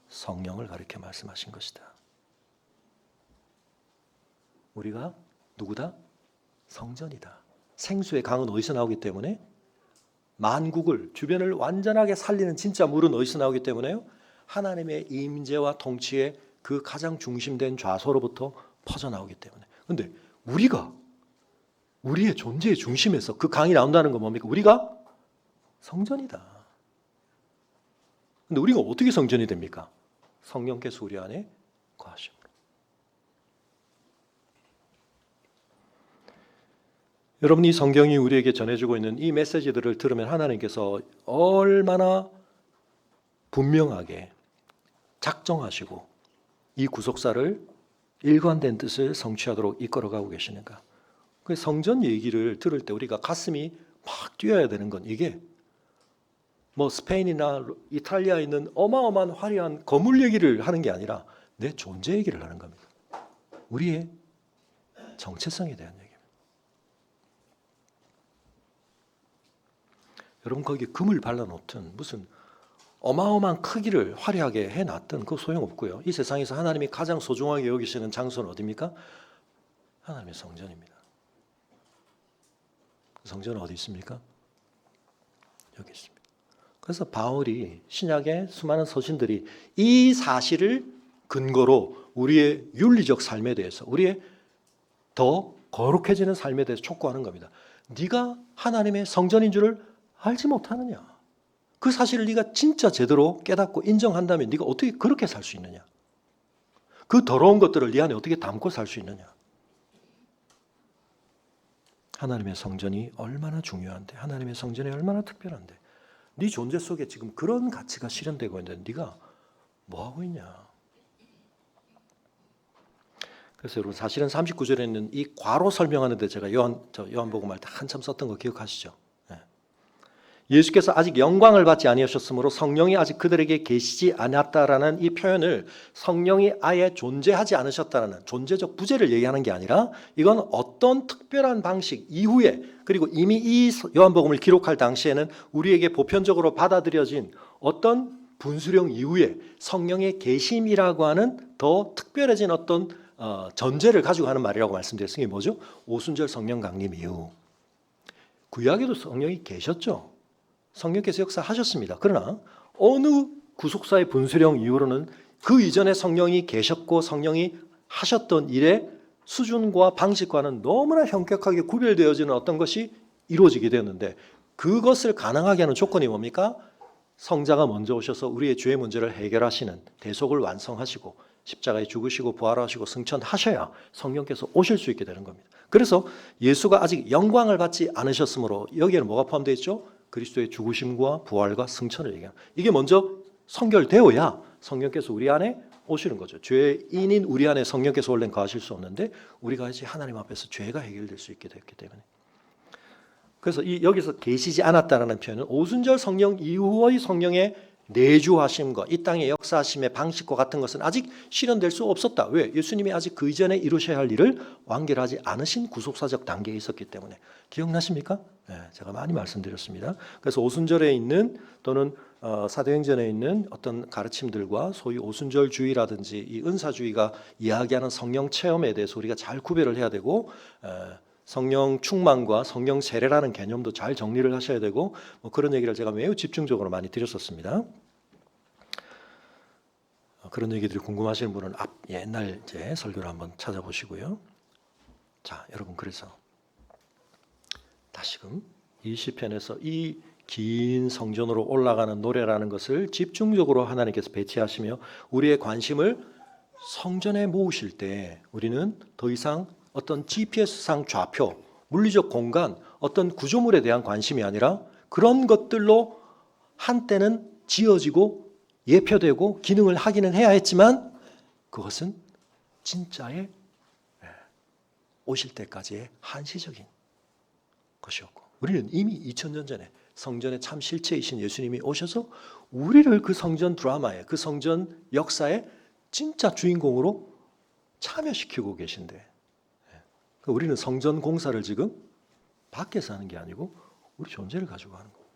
성령을 가리켜 말씀하신 것이다. 우리가 누구다? 성전이다. 생수의 강은 어디서 나오기 때문에? 만국을 주변을 완전하게 살리는 진짜 물은 어디서 나오기 때문에요? 하나님의 임재와 통치의 그 가장 중심된 좌소로부터 퍼져나오기 때문에. 근데 우리가 우리의 존재의 중심에서 그 강이 나온다는 건 뭡니까? 우리가 성전이다. 근데 우리가 어떻게 성전이 됩니까? 성령께서 우리 안에 거하심으로. 여러분이 성경이 우리에게 전해주고 있는 이 메시지들을 들으면 하나님께서 얼마나 분명하게 작정하시고 이 구속사를 일관된 뜻을 성취하도록 이끌어가고 계시는가. 그 성전 얘기를 들을 때 우리가 가슴이 막 뛰어야 되는 건 이게 뭐 스페인이나 이탈리아에 있는 어마어마한 화려한 건물 얘기를 하는 게 아니라 내 존재 얘기를 하는 겁니다. 우리의 정체성에 대한 얘기입니다. 여러분 거기 금을 발라놓든 무슨 어마어마한 크기를 화려하게 해놨든 그거 소용없고요. 이 세상에서 하나님이 가장 소중하게 여기시는 장소는 어디입니까? 하나님의 성전입니다. 그 성전은 어디 있습니까? 여기 있습니다. 그래서 바울이 신약의 수많은 서신들이 이 사실을 근거로 우리의 윤리적 삶에 대해서 우리의 더 거룩해지는 삶에 대해서 촉구하는 겁니다. 네가 하나님의 성전인 줄을 알지 못하느냐? 그 사실을 네가 진짜 제대로 깨닫고 인정한다면 네가 어떻게 그렇게 살 수 있느냐? 그 더러운 것들을 네 안에 어떻게 담고 살 수 있느냐? 하나님의 성전이 얼마나 중요한데, 하나님의 성전이 얼마나 특별한데, 네 존재 속에 지금 그런 가치가 실현되고 있는데 네가 뭐 하고 있냐? 그래서 여러분 사실은 39절에 있는 이 과로 설명하는데 제가 요한복음 할 때 한참 썼던 거 기억하시죠? 예수께서 아직 영광을 받지 아니하셨으므로 성령이 아직 그들에게 계시지 않았다라는 이 표현을 성령이 아예 존재하지 않으셨다라는 존재적 부재를 얘기하는 게 아니라 이건 어떤 특별한 방식 이후에 그리고 이미 이 요한복음을 기록할 당시에는 우리에게 보편적으로 받아들여진 어떤 분수령 이후에 성령의 계심이라고 하는 더 특별해진 어떤 전제를 가지고 하는 말이라고 말씀드렸으니 이게 뭐죠? 오순절 성령 강림 이후. 구약에도 성령이 계셨죠. 성령께서 역사하셨습니다. 그러나 어느 구속사의 분수령 이후로는 그 이전에 성령이 계셨고 성령이 하셨던 일의 수준과 방식과는 너무나 현격하게 구별되어지는 어떤 것이 이루어지게 되었는데 그것을 가능하게 하는 조건이 뭡니까? 성자가 먼저 오셔서 우리의 죄의 문제를 해결하시는 대속을 완성하시고 십자가에 죽으시고 부활하시고 승천하셔야 성령께서 오실 수 있게 되는 겁니다. 그래서 예수가 아직 영광을 받지 않으셨으므로 여기에는 뭐가 포함되어 있죠? 그리스도의 죽으심과 부활과 승천을 얘기합니다. 이게 먼저 성결되어야 성령께서 우리 안에 오시는 거죠. 죄인인 우리 안에 성령께서 원래는 거하실 수 없는데 우리가 이제 하나님 앞에서 죄가 해결될 수 있게 됐기 때문에. 그래서 여기서 계시지 않았다라는 표현은 오순절 성령 이후의 성령의 내주하심과 이 땅의 역사하심의 방식과 같은 것은 아직 실현될 수 없었다. 왜? 예수님이 아직 그 이전에 이루셔야 할 일을 완결하지 않으신 구속사적 단계에 있었기 때문에. 기억나십니까? 네, 제가 많이 말씀드렸습니다. 그래서 오순절에 있는 또는 사도행전에 있는 어떤 가르침들과 소위 오순절주의라든지 이 은사주의가 이야기하는 성령 체험에 대해서 우리가 잘 구별을 해야 되고 성령 충만과 성령 세례라는 개념도 잘 정리를 하셔야 되고 뭐 그런 얘기를 제가 매우 집중적으로 많이 드렸었습니다. 그런 얘기들이 궁금하시는 분은 옛날 제 설교를 한번 찾아보시고요. 자, 여러분 그래서 다시금 이 시편에서 이 긴 성전으로 올라가는 노래라는 것을 집중적으로 하나님께서 배치하시며 우리의 관심을 성전에 모으실 때 우리는 더 이상 어떤 GPS상 좌표, 물리적 공간, 어떤 구조물에 대한 관심이 아니라 그런 것들로 한때는 지어지고 예표되고 기능을 하기는 해야 했지만 그것은 진짜의 오실 때까지의 한시적인 것이었고 우리는 이미 2000년 전에 성전의 참 실체이신 예수님이 오셔서 우리를 그 성전 드라마에 그 성전 역사의 진짜 주인공으로 참여시키고 계신데 우리는 성전 공사를 지금 밖에서 하는 게 아니고 우리 존재를 가지고 하는 겁니다.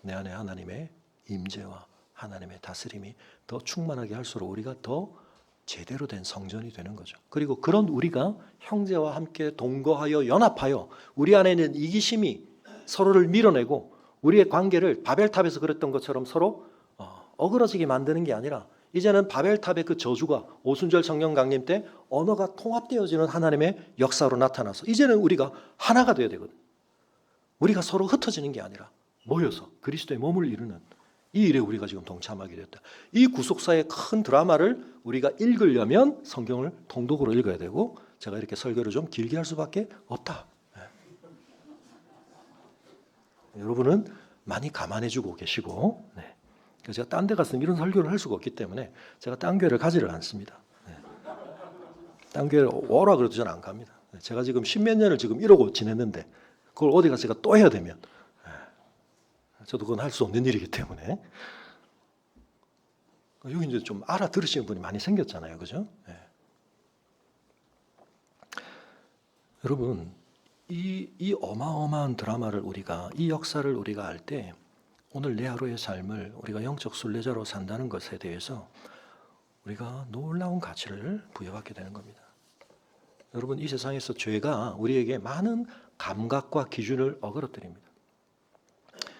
내 안에 하나님의 임재와 하나님의 다스림이 더 충만하게 할수록 우리가 더 제대로 된 성전이 되는 거죠. 그리고 그런 우리가 형제와 함께 동거하여 연합하여 우리 안에 있는 이기심이 서로를 밀어내고 우리의 관계를 바벨탑에서 그랬던 것처럼 서로 어그러지게 만드는 게 아니라 이제는 바벨탑의 그 저주가 오순절 성령 강림 때 언어가 통합되어지는 하나님의 역사로 나타나서 이제는 우리가 하나가 되어야 되거든요. 우리가 서로 흩어지는 게 아니라 모여서 그리스도의 몸을 이루는 이 일에 우리가 지금 동참하게 됐다. 이 구속사의 큰 드라마를 우리가 읽으려면 성경을 통독으로 읽어야 되고 제가 이렇게 설교를 좀 길게 할 수밖에 없다. 여러분은 많이 감안해주고 계시고 그래서 제가 딴 데 갔으면 이런 설교를 할 수가 없기 때문에 제가 딴 교회를 가지를 않습니다. 딴 교회를 오라 그래도 저는 안 갑니다. 제가 지금 십몇 년을 지금 이러고 지냈는데 그걸 어디 가서 제가 또 해야 되면 저도 그건 할 수 없는 일이기 때문에 여기 이제 좀 알아들으시는 분이 많이 생겼잖아요. 그죠? 여러분 이 어마어마한 드라마를 우리가 이 역사를 우리가 알 때 오늘 내 하루의 삶을 우리가 영적 순례자로 산다는 것에 대해서 우리가 놀라운 가치를 부여받게 되는 겁니다. 여러분 이 세상에서 죄가 우리에게 많은 감각과 기준을 어그러뜨립니다.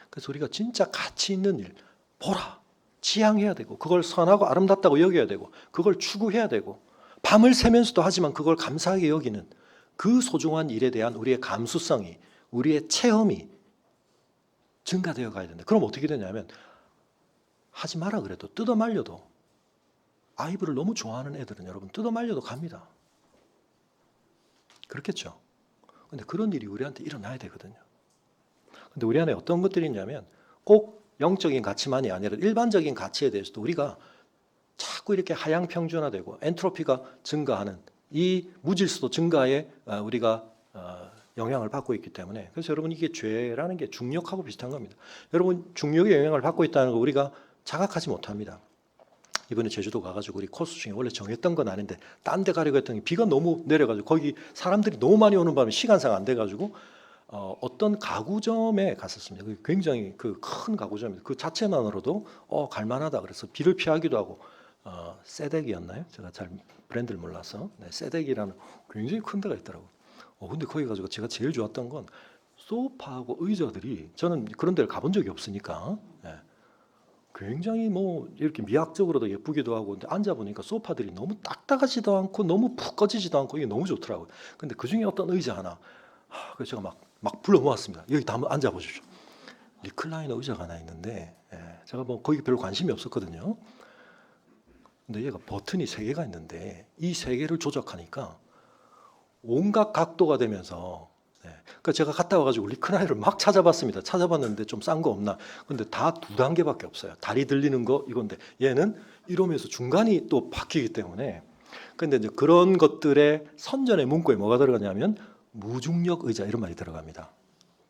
그래서 우리가 진짜 가치 있는 일 보라 지향해야 되고 그걸 선하고 아름답다고 여겨야 되고 그걸 추구해야 되고 밤을 새면서도 하지만 그걸 감사하게 여기는 그 소중한 일에 대한 우리의 감수성이 우리의 체험이 증가되어 가야 된다. 그럼 어떻게 되냐면 하지 마라 그래도 뜯어 말려도 아이브를 너무 좋아하는 애들은 여러분 뜯어 말려도 갑니다. 그렇겠죠. 근데 그런 일이 우리한테 일어나야 되거든요. 근데 우리 안에 어떤 것들이 있냐면 꼭 영적인 가치만이 아니라 일반적인 가치에 대해서도 우리가 자꾸 이렇게 하향평준화되고 엔트로피가 증가하는 이 무질서도 증가에 우리가 영향을 받고 있기 때문에 그래서 여러분 이게 죄라는 게 중력하고 비슷한 겁니다. 여러분 중력의 영향을 받고 있다는 거 우리가 자각하지 못합니다. 이번에 제주도 가가지고 우리 코스 중에 원래 정했던 건 아닌데 딴 데 가려고 했더니 비가 너무 내려가지고 거기 사람들이 너무 많이 오는 바람에 시간상 안 돼가지고 어떤 가구점에 갔었습니다. 굉장히 그 큰 가구점입니다. 그 자체만으로도 갈만하다 그래서 비를 피하기도 하고 세덱이었나요? 제가 잘 브랜드를 몰라서 세덱이라는 굉장히 큰 데가 있더라고요. 근데 거기 가지고 제가 제일 좋았던 건 소파하고 의자들이 저는 그런 데를 가본 적이 없으니까 굉장히 뭐 이렇게 미학적으로도 예쁘기도 하고 근데 앉아보니까 소파들이 너무 딱딱하지도 않고 너무 푹 꺼지지도 않고 이게 너무 좋더라고요. 근데 그중에 어떤 의자 하나 그래서 제가 막 불러 모았습니다. 여기 다 한번 앉아보십시오. 리클라이너 의자가 하나 있는데 제가 뭐 거기 별로 관심이 없었거든요. 근데 얘가 버튼이 3개가 있는데 이 3개를 조작하니까 온갖 각도가 되면서 그러니까 제가 갔다 와가지고 리클라이너를 막 찾아봤습니다. 찾아봤는데 좀 싼 거 없나. 근데 다 2단계밖에 없어요. 다리 들리는 거 이건데 얘는 이러면서 중간이 또 바뀌기 때문에 근데 이제 그런 것들의 선전의 문구에 뭐가 들어가냐면 무중력 의자 이런 말이 들어갑니다.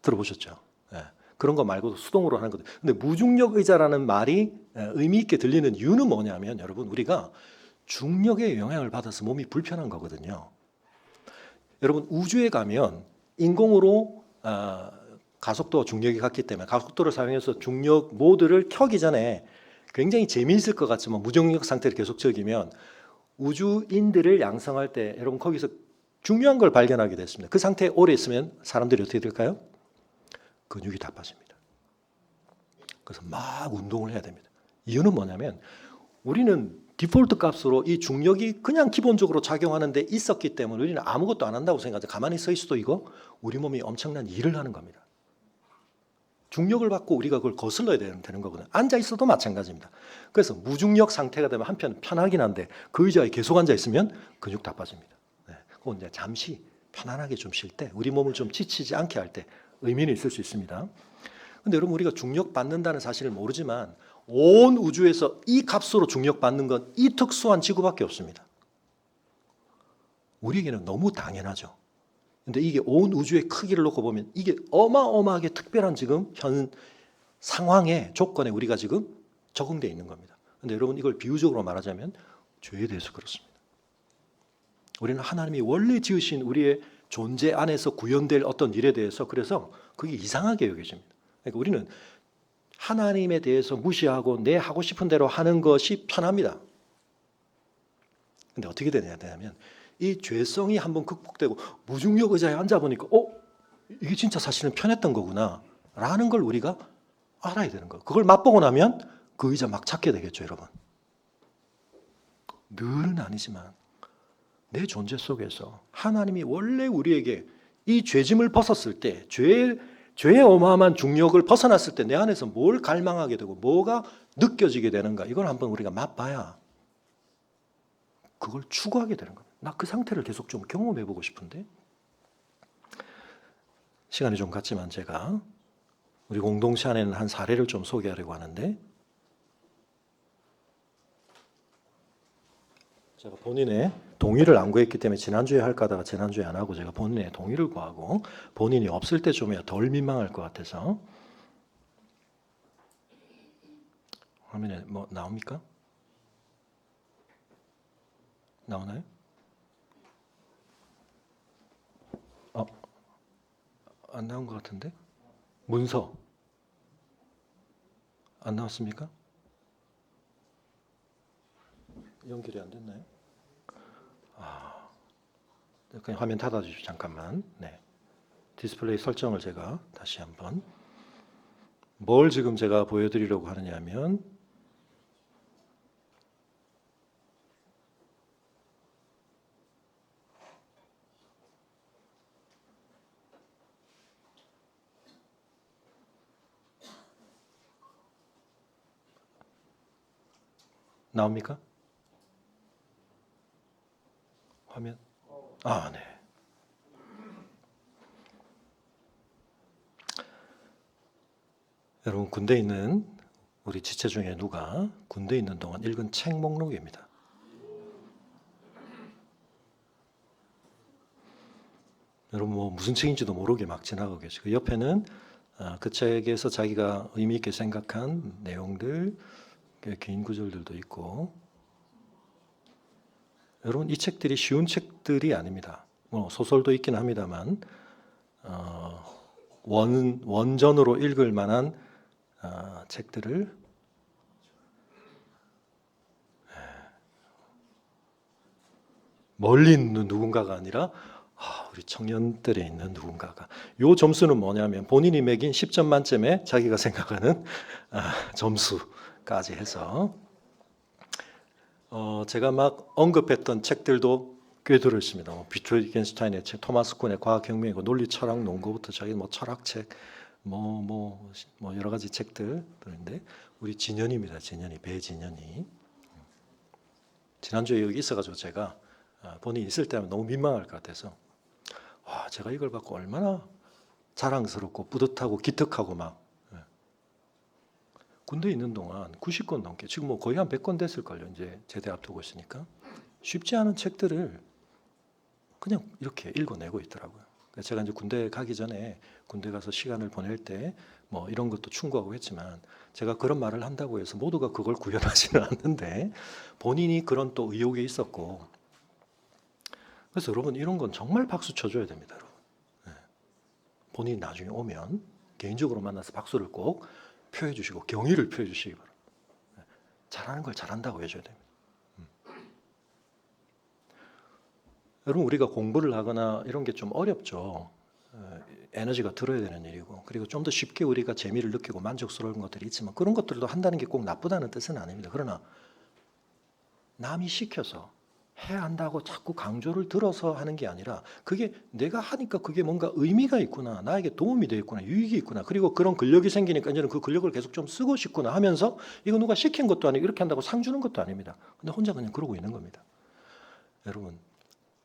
들어보셨죠? 그런 거 말고도 수동으로 하는 거죠. 근데 무중력 의자라는 말이 의미 있게 들리는 이유는 뭐냐면 여러분 우리가 중력의 영향을 받아서 몸이 불편한 거거든요. 여러분 우주에 가면 인공으로 가속도와 중력이 같기 때문에 가속도를 사용해서 중력 모드를 켜기 전에 굉장히 재미있을 것 같지만 무중력 상태를 계속 적이면 우주인들을 양성할 때 여러분 거기서 중요한 걸 발견하게 됐습니다. 그 상태에 오래 있으면 사람들이 어떻게 될까요? 근육이 다 빠집니다. 그래서 막 운동을 해야 됩니다. 이유는 뭐냐면 우리는 디폴트 값으로 이 중력이 그냥 기본적으로 작용하는 데 있었기 때문에 우리는 아무것도 안 한다고 생각하죠. 가만히 서 있어도 이거 우리 몸이 엄청난 일을 하는 겁니다. 중력을 받고 우리가 그걸 거슬러야 되는 거거든요. 앉아 있어도 마찬가지입니다. 그래서 무중력 상태가 되면 한편 편하긴 한데 그 의자에 계속 앉아 있으면 근육 다 빠집니다. 그건 이제 잠시 편안하게 좀 쉴 때 우리 몸을 좀 지치지 않게 할 때 의미는 있을 수 있습니다. 근데 여러분 우리가 중력 받는다는 사실을 모르지만 온 우주에서 이 값으로 중력 받는 건 이 특수한 지구밖에 없습니다. 우리에게는 너무 당연하죠. 근데 이게 온 우주의 크기를 놓고 보면 이게 어마어마하게 특별한 지금 현 상황의 조건에 우리가 지금 적응되어 있는 겁니다. 근데 여러분 이걸 비유적으로 말하자면 죄에 대해서 그렇습니다. 우리는 하나님이 원래 지으신 우리의 존재 안에서 구현될 어떤 일에 대해서 그래서 그게 이상하게 여겨집니다. 그러니까 우리는 하나님에 대해서 무시하고 내 하고 싶은 대로 하는 것이 편합니다. 근데 어떻게 되냐면 이 죄성이 한번 극복되고 무중력 의자에 앉아보니까 이게 진짜 사실은 편했던 거구나 라는 걸 우리가 알아야 되는 거예요. 그걸 맛보고 나면 그 의자 막 찾게 되겠죠, 여러분. 늘은 아니지만 내 존재 속에서 하나님이 원래 우리에게 이 죄짐을 벗었을 때, 죄의 어마어마한 중력을 벗어났을 때 내 안에서 뭘 갈망하게 되고 뭐가 느껴지게 되는가, 이걸 한번 우리가 맛봐야 그걸 추구하게 되는 겁니다. 나 그 상태를 계속 좀 경험해 보고 싶은데, 시간이 좀 갔지만 제가 우리 공동체 안에는 한 사례를 좀 소개하려고 하는데, 제가 본인의 동의를 안 구했기 때문에 지난주에 할까 하다가 지난주에 안 하고 제가 본인의 동의를 구하고, 본인이 없을 때 좀이야 덜 민망할 것 같아서. 화면에 뭐 나옵니까? 나오나요? 안 나온 것 같은데? 문서 안 나왔습니까? 연결이 안 됐나요? 그냥 화면 닫아주시죠. 잠깐만. 네. 디스플레이 설정을 제가 다시 한번. 뭘 지금 제가 보여드리려고 하느냐 하면, 나옵니까? 화면. 네. 여러분, 군대에 있는 우리 지체 중에 누가 군대에 있는 동안 읽은 책 목록입니다. 여러분 뭐 무슨 책인지도 모르게 막 지나가고 계시고, 옆에는 그 책에서 자기가 의미 있게 생각한 내용들, 긴 구절들도 있고. 여러분, 이 책들이 쉬운 책들이 아닙니다. 뭐 소설도 있긴 합니다만 원전으로 읽을 만한 책들을 멀리 있는 누군가가 아니라 우리 청년들에 있는 누군가가. 요 점수는 뭐냐면 본인이 매긴 10점 만점에 자기가 생각하는 점수까지 해서, 제가 막 언급했던 책들도 꽤 들어있습니다. 비트겐슈타인의 책, 토마스 쿤의 과학혁명이고, 논리, 철학, 농구부터 자기 뭐 철학책, 뭐 여러 가지 책들 들었는데, 우리 진현입니다. 진현이, 배진현이. 지난주에 여기 있어가지고 제가 본인이 있을 때면 너무 민망할 것 같아서, 제가 이걸 갖고 얼마나 자랑스럽고 뿌듯하고 기특하고 막. 군대에 있는 동안 90권 넘게, 지금 뭐 거의 한 100권 됐을걸요. 이제 제대 앞두고 있으니까. 쉽지 않은 책들을 그냥 이렇게 읽어내고 있더라고요. 제가 이제 군대 가기 전에 군대 가서 시간을 보낼 때 뭐 이런 것도 충고하고 했지만, 제가 그런 말을 한다고 해서 모두가 그걸 구현하지는 않는데 본인이 그런 또 의욕이 있었고, 그래서 여러분 이런 건 정말 박수 쳐줘야 됩니다. 여러분. 본인이 나중에 오면 개인적으로 만나서 박수를 꼭 표해 주시고 경의를 표해 주시기 바랍니다. 잘하는 걸 잘한다고 해줘야 됩니다. 여러분, 우리가 공부를 하거나 이런 게 좀 어렵죠. 에너지가 들어야 되는 일이고, 그리고 좀 더 쉽게 우리가 재미를 느끼고 만족스러운 것들이 있지만, 그런 것들도 한다는 게 꼭 나쁘다는 뜻은 아닙니다. 그러나 남이 시켜서 해야 한다고 자꾸 강조를 들어서 하는 게 아니라, 그게 내가 하니까 그게 뭔가 의미가 있구나, 나에게 도움이 되겠구나, 유익이 있구나, 그리고 그런 근력이 생기니까 이제는 그 근력을 계속 좀 쓰고 싶구나 하면서, 이거 누가 시킨 것도 아니고 이렇게 한다고 상 주는 것도 아닙니다. 근데 혼자 그냥 그러고 있는 겁니다. 여러분,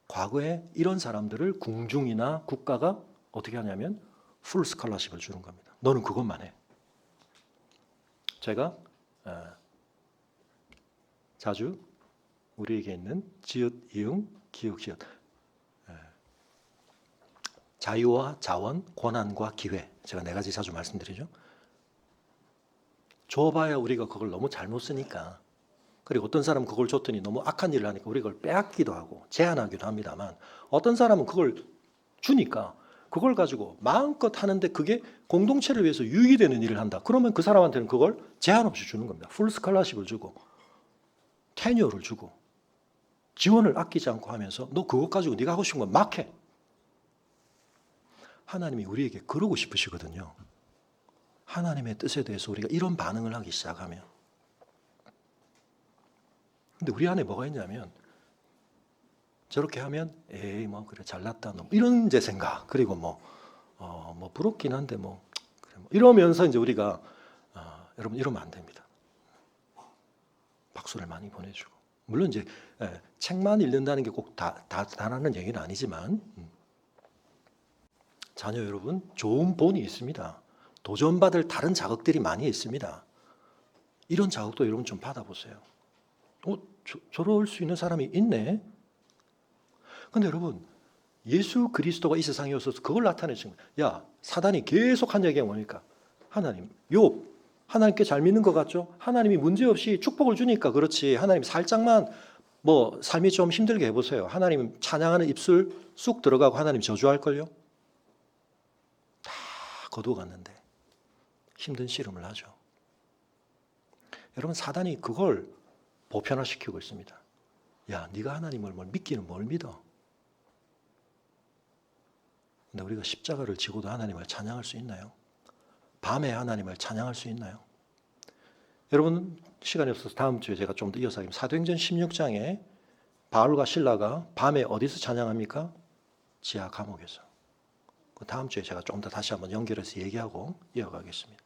과거에 이런 사람들을 궁중이나 국가가 어떻게 하냐면 풀 스칼라십을 주는 겁니다. 너는 그것만 해. 제가 자주 우리에게 있는 지읒, 이응, 기역, 시읒, 자유와 자원, 권한과 기회, 제가 4가지 자주 말씀드리죠. 줘봐야 우리가 그걸 너무 잘못 쓰니까, 그리고 어떤 사람은 그걸 줬더니 너무 악한 일을 하니까 우리가 그걸 빼앗기도 하고 제한하기도 합니다만, 어떤 사람은 그걸 주니까 그걸 가지고 마음껏 하는데 그게 공동체를 위해서 유익이 되는 일을 한다. 그러면 그 사람한테는 그걸 제한 없이 주는 겁니다. 풀 스칼라십을 주고 테뉴어를 주고. 지원을 아끼지 않고 하면서 너 그것 가지고 네가 하고 싶은 건 막 해. 하나님이 우리에게 그러고 싶으시거든요. 하나님의 뜻에 대해서 우리가 이런 반응을 하기 시작하면. 근데 우리 안에 뭐가 있냐면 저렇게 하면 에이 뭐 그래 잘났다 너 이런 이제 생각, 그리고 뭐 부럽긴 한데 뭐, 그래 뭐 이러면서 이제 우리가 여러분 이러면 안 됩니다. 박수를 많이 보내주고, 물론 이제 책만 읽는다는 게 꼭 다 다라는 얘기는 아니지만 자녀 여러분 좋은 본이 있습니다. 도전받을 다른 자극들이 많이 있습니다. 이런 자극도 여러분 좀 받아보세요. 저럴 수 있는 사람이 있네. 근데 여러분 예수 그리스도가 이 세상에 오셔서 그걸 나타내신 거예요. 야, 사단이 계속 한 얘기가 뭡니까? 하나님, 욥 하나님께 잘 믿는 것 같죠? 하나님이 문제없이 축복을 주니까 그렇지. 하나님 살짝만 뭐 삶이 좀 힘들게 해보세요. 하나님 찬양하는 입술 쑥 들어가고 하나님 저주할걸요? 다 거두어갔는데 힘든 씨름을 하죠. 여러분 사단이 그걸 보편화시키고 있습니다. 야, 네가 하나님을 믿기는 뭘 믿어? 근데 우리가 십자가를 지고도 하나님을 찬양할 수 있나요? 밤에 하나님을 찬양할 수 있나요? 여러분 시간이 없어서 다음 주에 제가 좀 더 이어서 하겠습니다. 사도행전 16장에 바울과 실라가 밤에 어디서 찬양합니까? 지하 감옥에서. 다음 주에 제가 좀 더 다시 한번 연결해서 얘기하고 이어가겠습니다.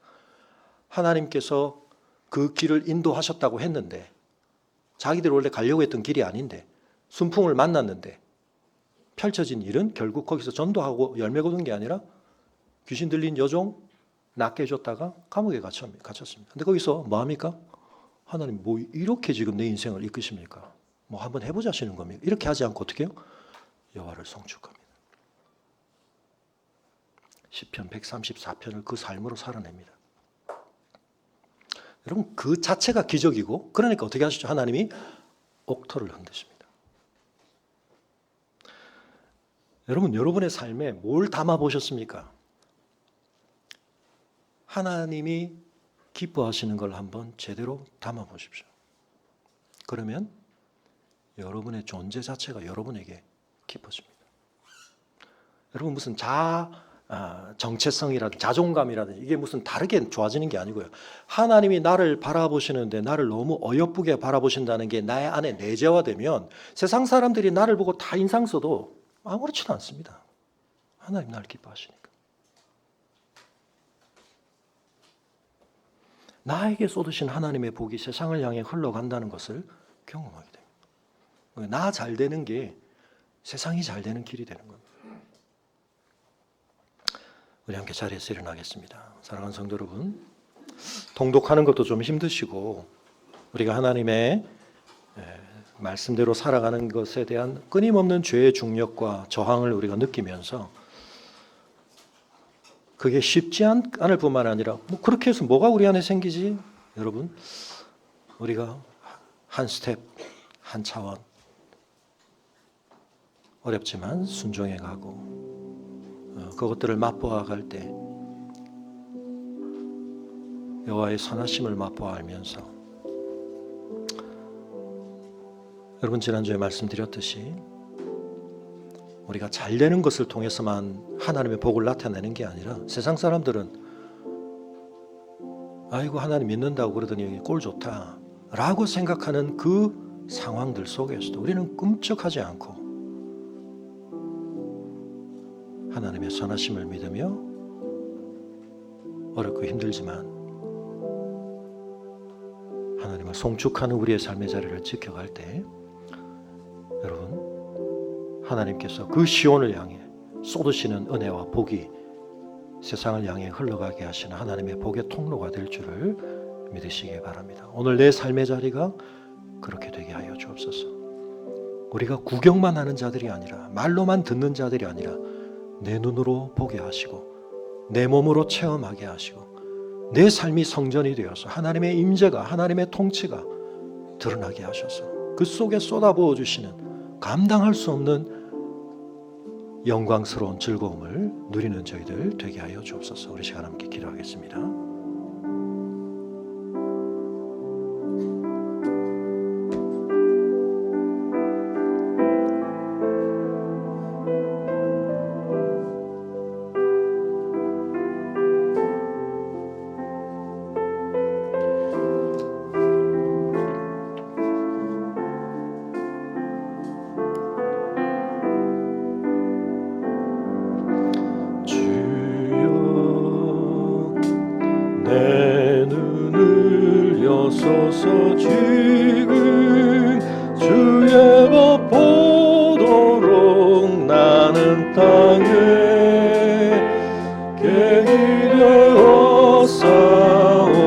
하나님께서 그 길을 인도하셨다고 했는데 자기들이 원래 가려고 했던 길이 아닌데 순풍을 만났는데 펼쳐진 일은 결국 거기서 전도하고 열매 거둔 게 아니라 귀신 들린 여종 낫게 해줬다가 감옥에 갇혔습니다. 근데 거기서 뭐 합니까? 하나님 뭐 이렇게 지금 내 인생을 이끄십니까? 뭐 한번 해보자 하시는 겁니까? 이렇게 하지 않고 어떻게 해요? 여호와를 송축합니다. 시편 134편을 그 삶으로 살아냅니다. 여러분 그 자체가 기적이고, 그러니까 어떻게 하시죠? 하나님이 옥토를 흔드십니다. 여러분 여러분의 삶에 뭘 담아 보셨습니까? 하나님이 기뻐하시는 걸 한번 제대로 담아 보십시오. 그러면 여러분의 존재 자체가 여러분에게 기뻐집니다. 여러분 무슨 정체성이라든지 자존감이라든지 이게 무슨 다르게 좋아지는 게 아니고요. 하나님이 나를 바라보시는데 나를 너무 어여쁘게 바라보신다는 게 나의 안에 내재화되면 세상 사람들이 나를 보고 다 인상 써도 아무렇지도 않습니다. 하나님 나를 기뻐하시니까. 나에게 쏟으신 하나님의 복이 세상을 향해 흘러간다는 것을 경험하게 됩니다. 나 잘 되는 게 세상이 잘 되는 길이 되는 겁니다. 우리 함께 자리에서 일어나겠습니다. 사랑하는 성도 여러분, 통독하는 것도 좀 힘드시고 우리가 하나님의 말씀대로 살아가는 것에 대한 끊임없는 죄의 중력과 저항을 우리가 느끼면서 그게 쉽지 않을 뿐만 아니라 뭐 그렇게 해서 뭐가 우리 안에 생기지? 여러분 우리가 한 스텝 한 차원 어렵지만 순종해 가고 그것들을 맛보아 갈 때 여호와의 선하심을 맛보아 알면서, 여러분 지난주에 말씀드렸듯이 우리가 잘 되는 것을 통해서만 하나님의 복을 나타내는 게 아니라 세상 사람들은 아이고 하나님 믿는다고 그러더니 꼴 좋다 라고 생각하는 그 상황들 속에서도 우리는 끔찍하지 않고 하나님의 선하심을 믿으며 어렵고 힘들지만 하나님을 송축하는 우리의 삶의 자리를 지켜갈 때 여러분 하나님께서 그 시온을 향해 쏟으시는 은혜와 복이 세상을 향해 흘러가게 하시는 하나님의 복의 통로가 될 줄을 믿으시기 바랍니다. 오늘 내 삶의 자리가 그렇게 되게 하여 주옵소서. 우리가 구경만 하는 자들이 아니라 말로만 듣는 자들이 아니라 내 눈으로 보게 하시고 내 몸으로 체험하게 하시고 내 삶이 성전이 되어서 하나님의 임재가 하나님의 통치가 드러나게 하셔서 그 속에 쏟아부어 주시는 감당할 수 없는 영광스러운 즐거움을 누리는 저희들 되게 하여 주옵소서. 우리 시간 함께 기도하겠습니다. 지금 주의 법 보도록 나는 땅에 객이 되어 싸우리.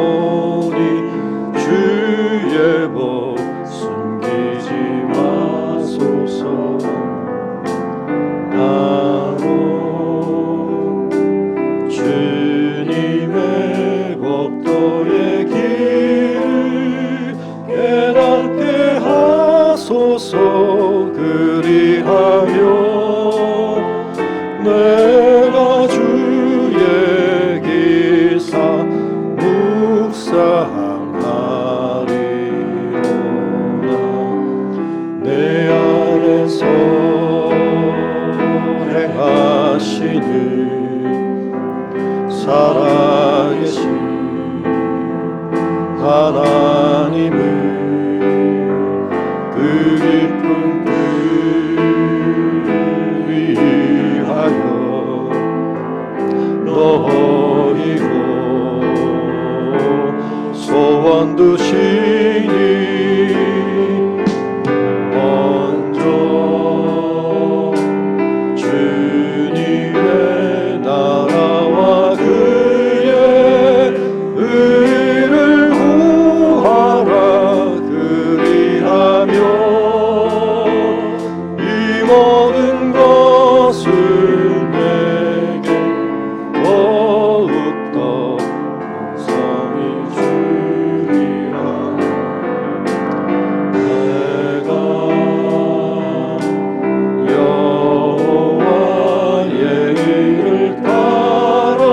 주의 법 숨기지 마소서. 나로 주님의 법도의 길을 깨닫게 하소서. 그리하며 내가 주의 기사 묵상하리로다. 내 안에서 행하시는 살아계신 하나님을 그 깊은 뜻 위하여 너희고 소원 두시니 먼저 주님의 나라와 그의 의를 구하라. 그리하며 이 모든 것을 내게 더욱더 풍성히 주리라. 내가 여호와의 일을 따라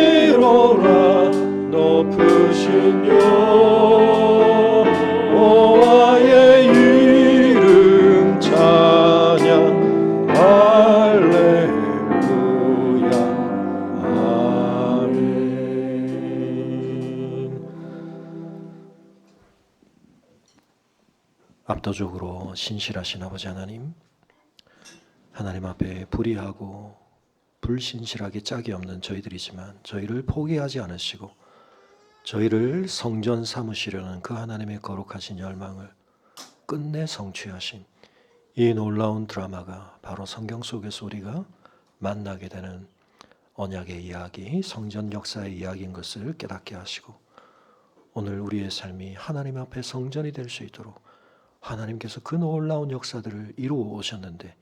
감사하리로라. 높으신 여호와의 이름 찬양. 할렐루야. 아멘. 압도적으로 신실하신 아버지 하나님, 하나님 앞에 불의하고 불신실하게 짝이 없는 저희들이지만 저희를 포기하지 않으시고 저희를 성전 삼으시려는 그 하나님의 거룩하신 열망을 끝내 성취하신 이 놀라운 드라마가 바로 성경 속에서 우리가 만나게 되는 언약의 이야기, 성전 역사의 이야기인 것을 깨닫게 하시고 오늘 우리의 삶이 하나님 앞에 성전이 될 수 있도록 하나님께서 그 놀라운 역사들을 이루어 오셨는데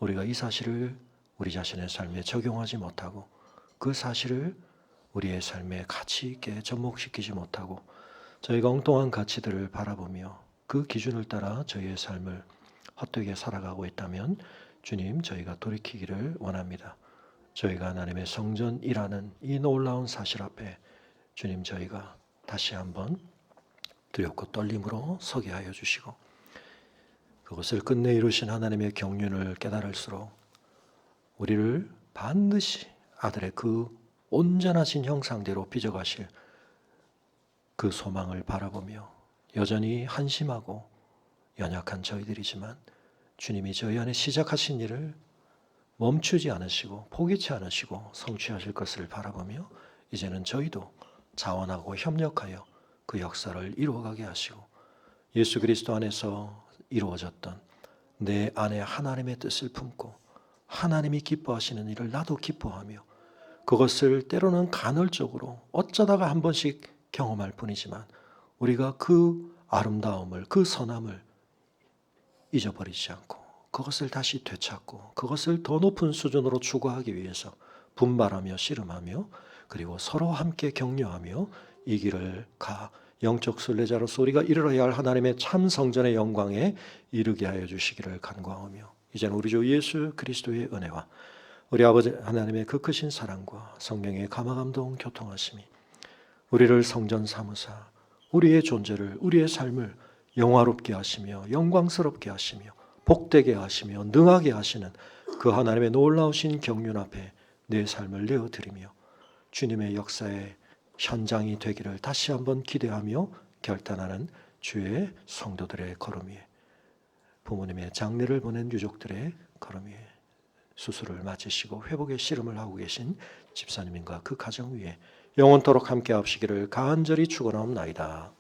우리가 이 사실을 우리 자신의 삶에 적용하지 못하고 그 사실을 우리의 삶에 가치 있게 접목시키지 못하고 저희가 엉뚱한 가치들을 바라보며 그 기준을 따라 저희의 삶을 헛되게 살아가고 있다면 주님, 저희가 돌이키기를 원합니다. 저희가 하나님의 성전이라는 이 놀라운 사실 앞에 주님, 저희가 다시 한번 두렵고 떨림으로 서게 하여 주시고 그것을 끝내 이루신 하나님의 경륜을 깨달을수록 우리를 반드시 아들의 그 온전하신 형상대로 빚어가실 그 소망을 바라보며 여전히 한심하고 연약한 저희들이지만 주님이 저희 안에 시작하신 일을 멈추지 않으시고 포기치 않으시고 성취하실 것을 바라보며 이제는 저희도 자원하고 협력하여 그 역사를 이루어가게 하시고 예수 그리스도 안에서 이루어졌던 내 안에 하나님의 뜻을 품고 하나님이 기뻐하시는 일을 나도 기뻐하며 그것을 때로는 간헐적으로 어쩌다가 한 번씩 경험할 뿐이지만 우리가 그 아름다움을, 그 선함을 잊어버리지 않고 그것을 다시 되찾고 그것을 더 높은 수준으로 추구하기 위해서 분발하며 씨름하며 그리고 서로 함께 격려하며 이 길을 가 영적 순례자로서 우리가 이르러야 할 하나님의 참 성전의 영광에 이르게 하여 주시기를 간구하며 이제는 우리 주 예수 그리스도의 은혜와 우리 아버지 하나님의 그 크신 사랑과 성령의 감화감동 교통하심이 우리를 성전 삼으사 우리의 존재를 우리의 삶을 영화롭게 하시며 영광스럽게 하시며 복되게 하시며 능하게 하시는 그 하나님의 놀라우신 경륜 앞에 내 삶을 내어드리며 주님의 역사의 현장이 되기를 다시 한번 기대하며 결단하는 주의 성도들의 걸음 위에 부모님의 장례를 보낸 유족들의 걸음 위에 수술을 마치시고 회복의 씨름을 하고 계신 집사님과 그 가정 위에 영원토록 함께 하시기를 간절히 축원하옵나이다.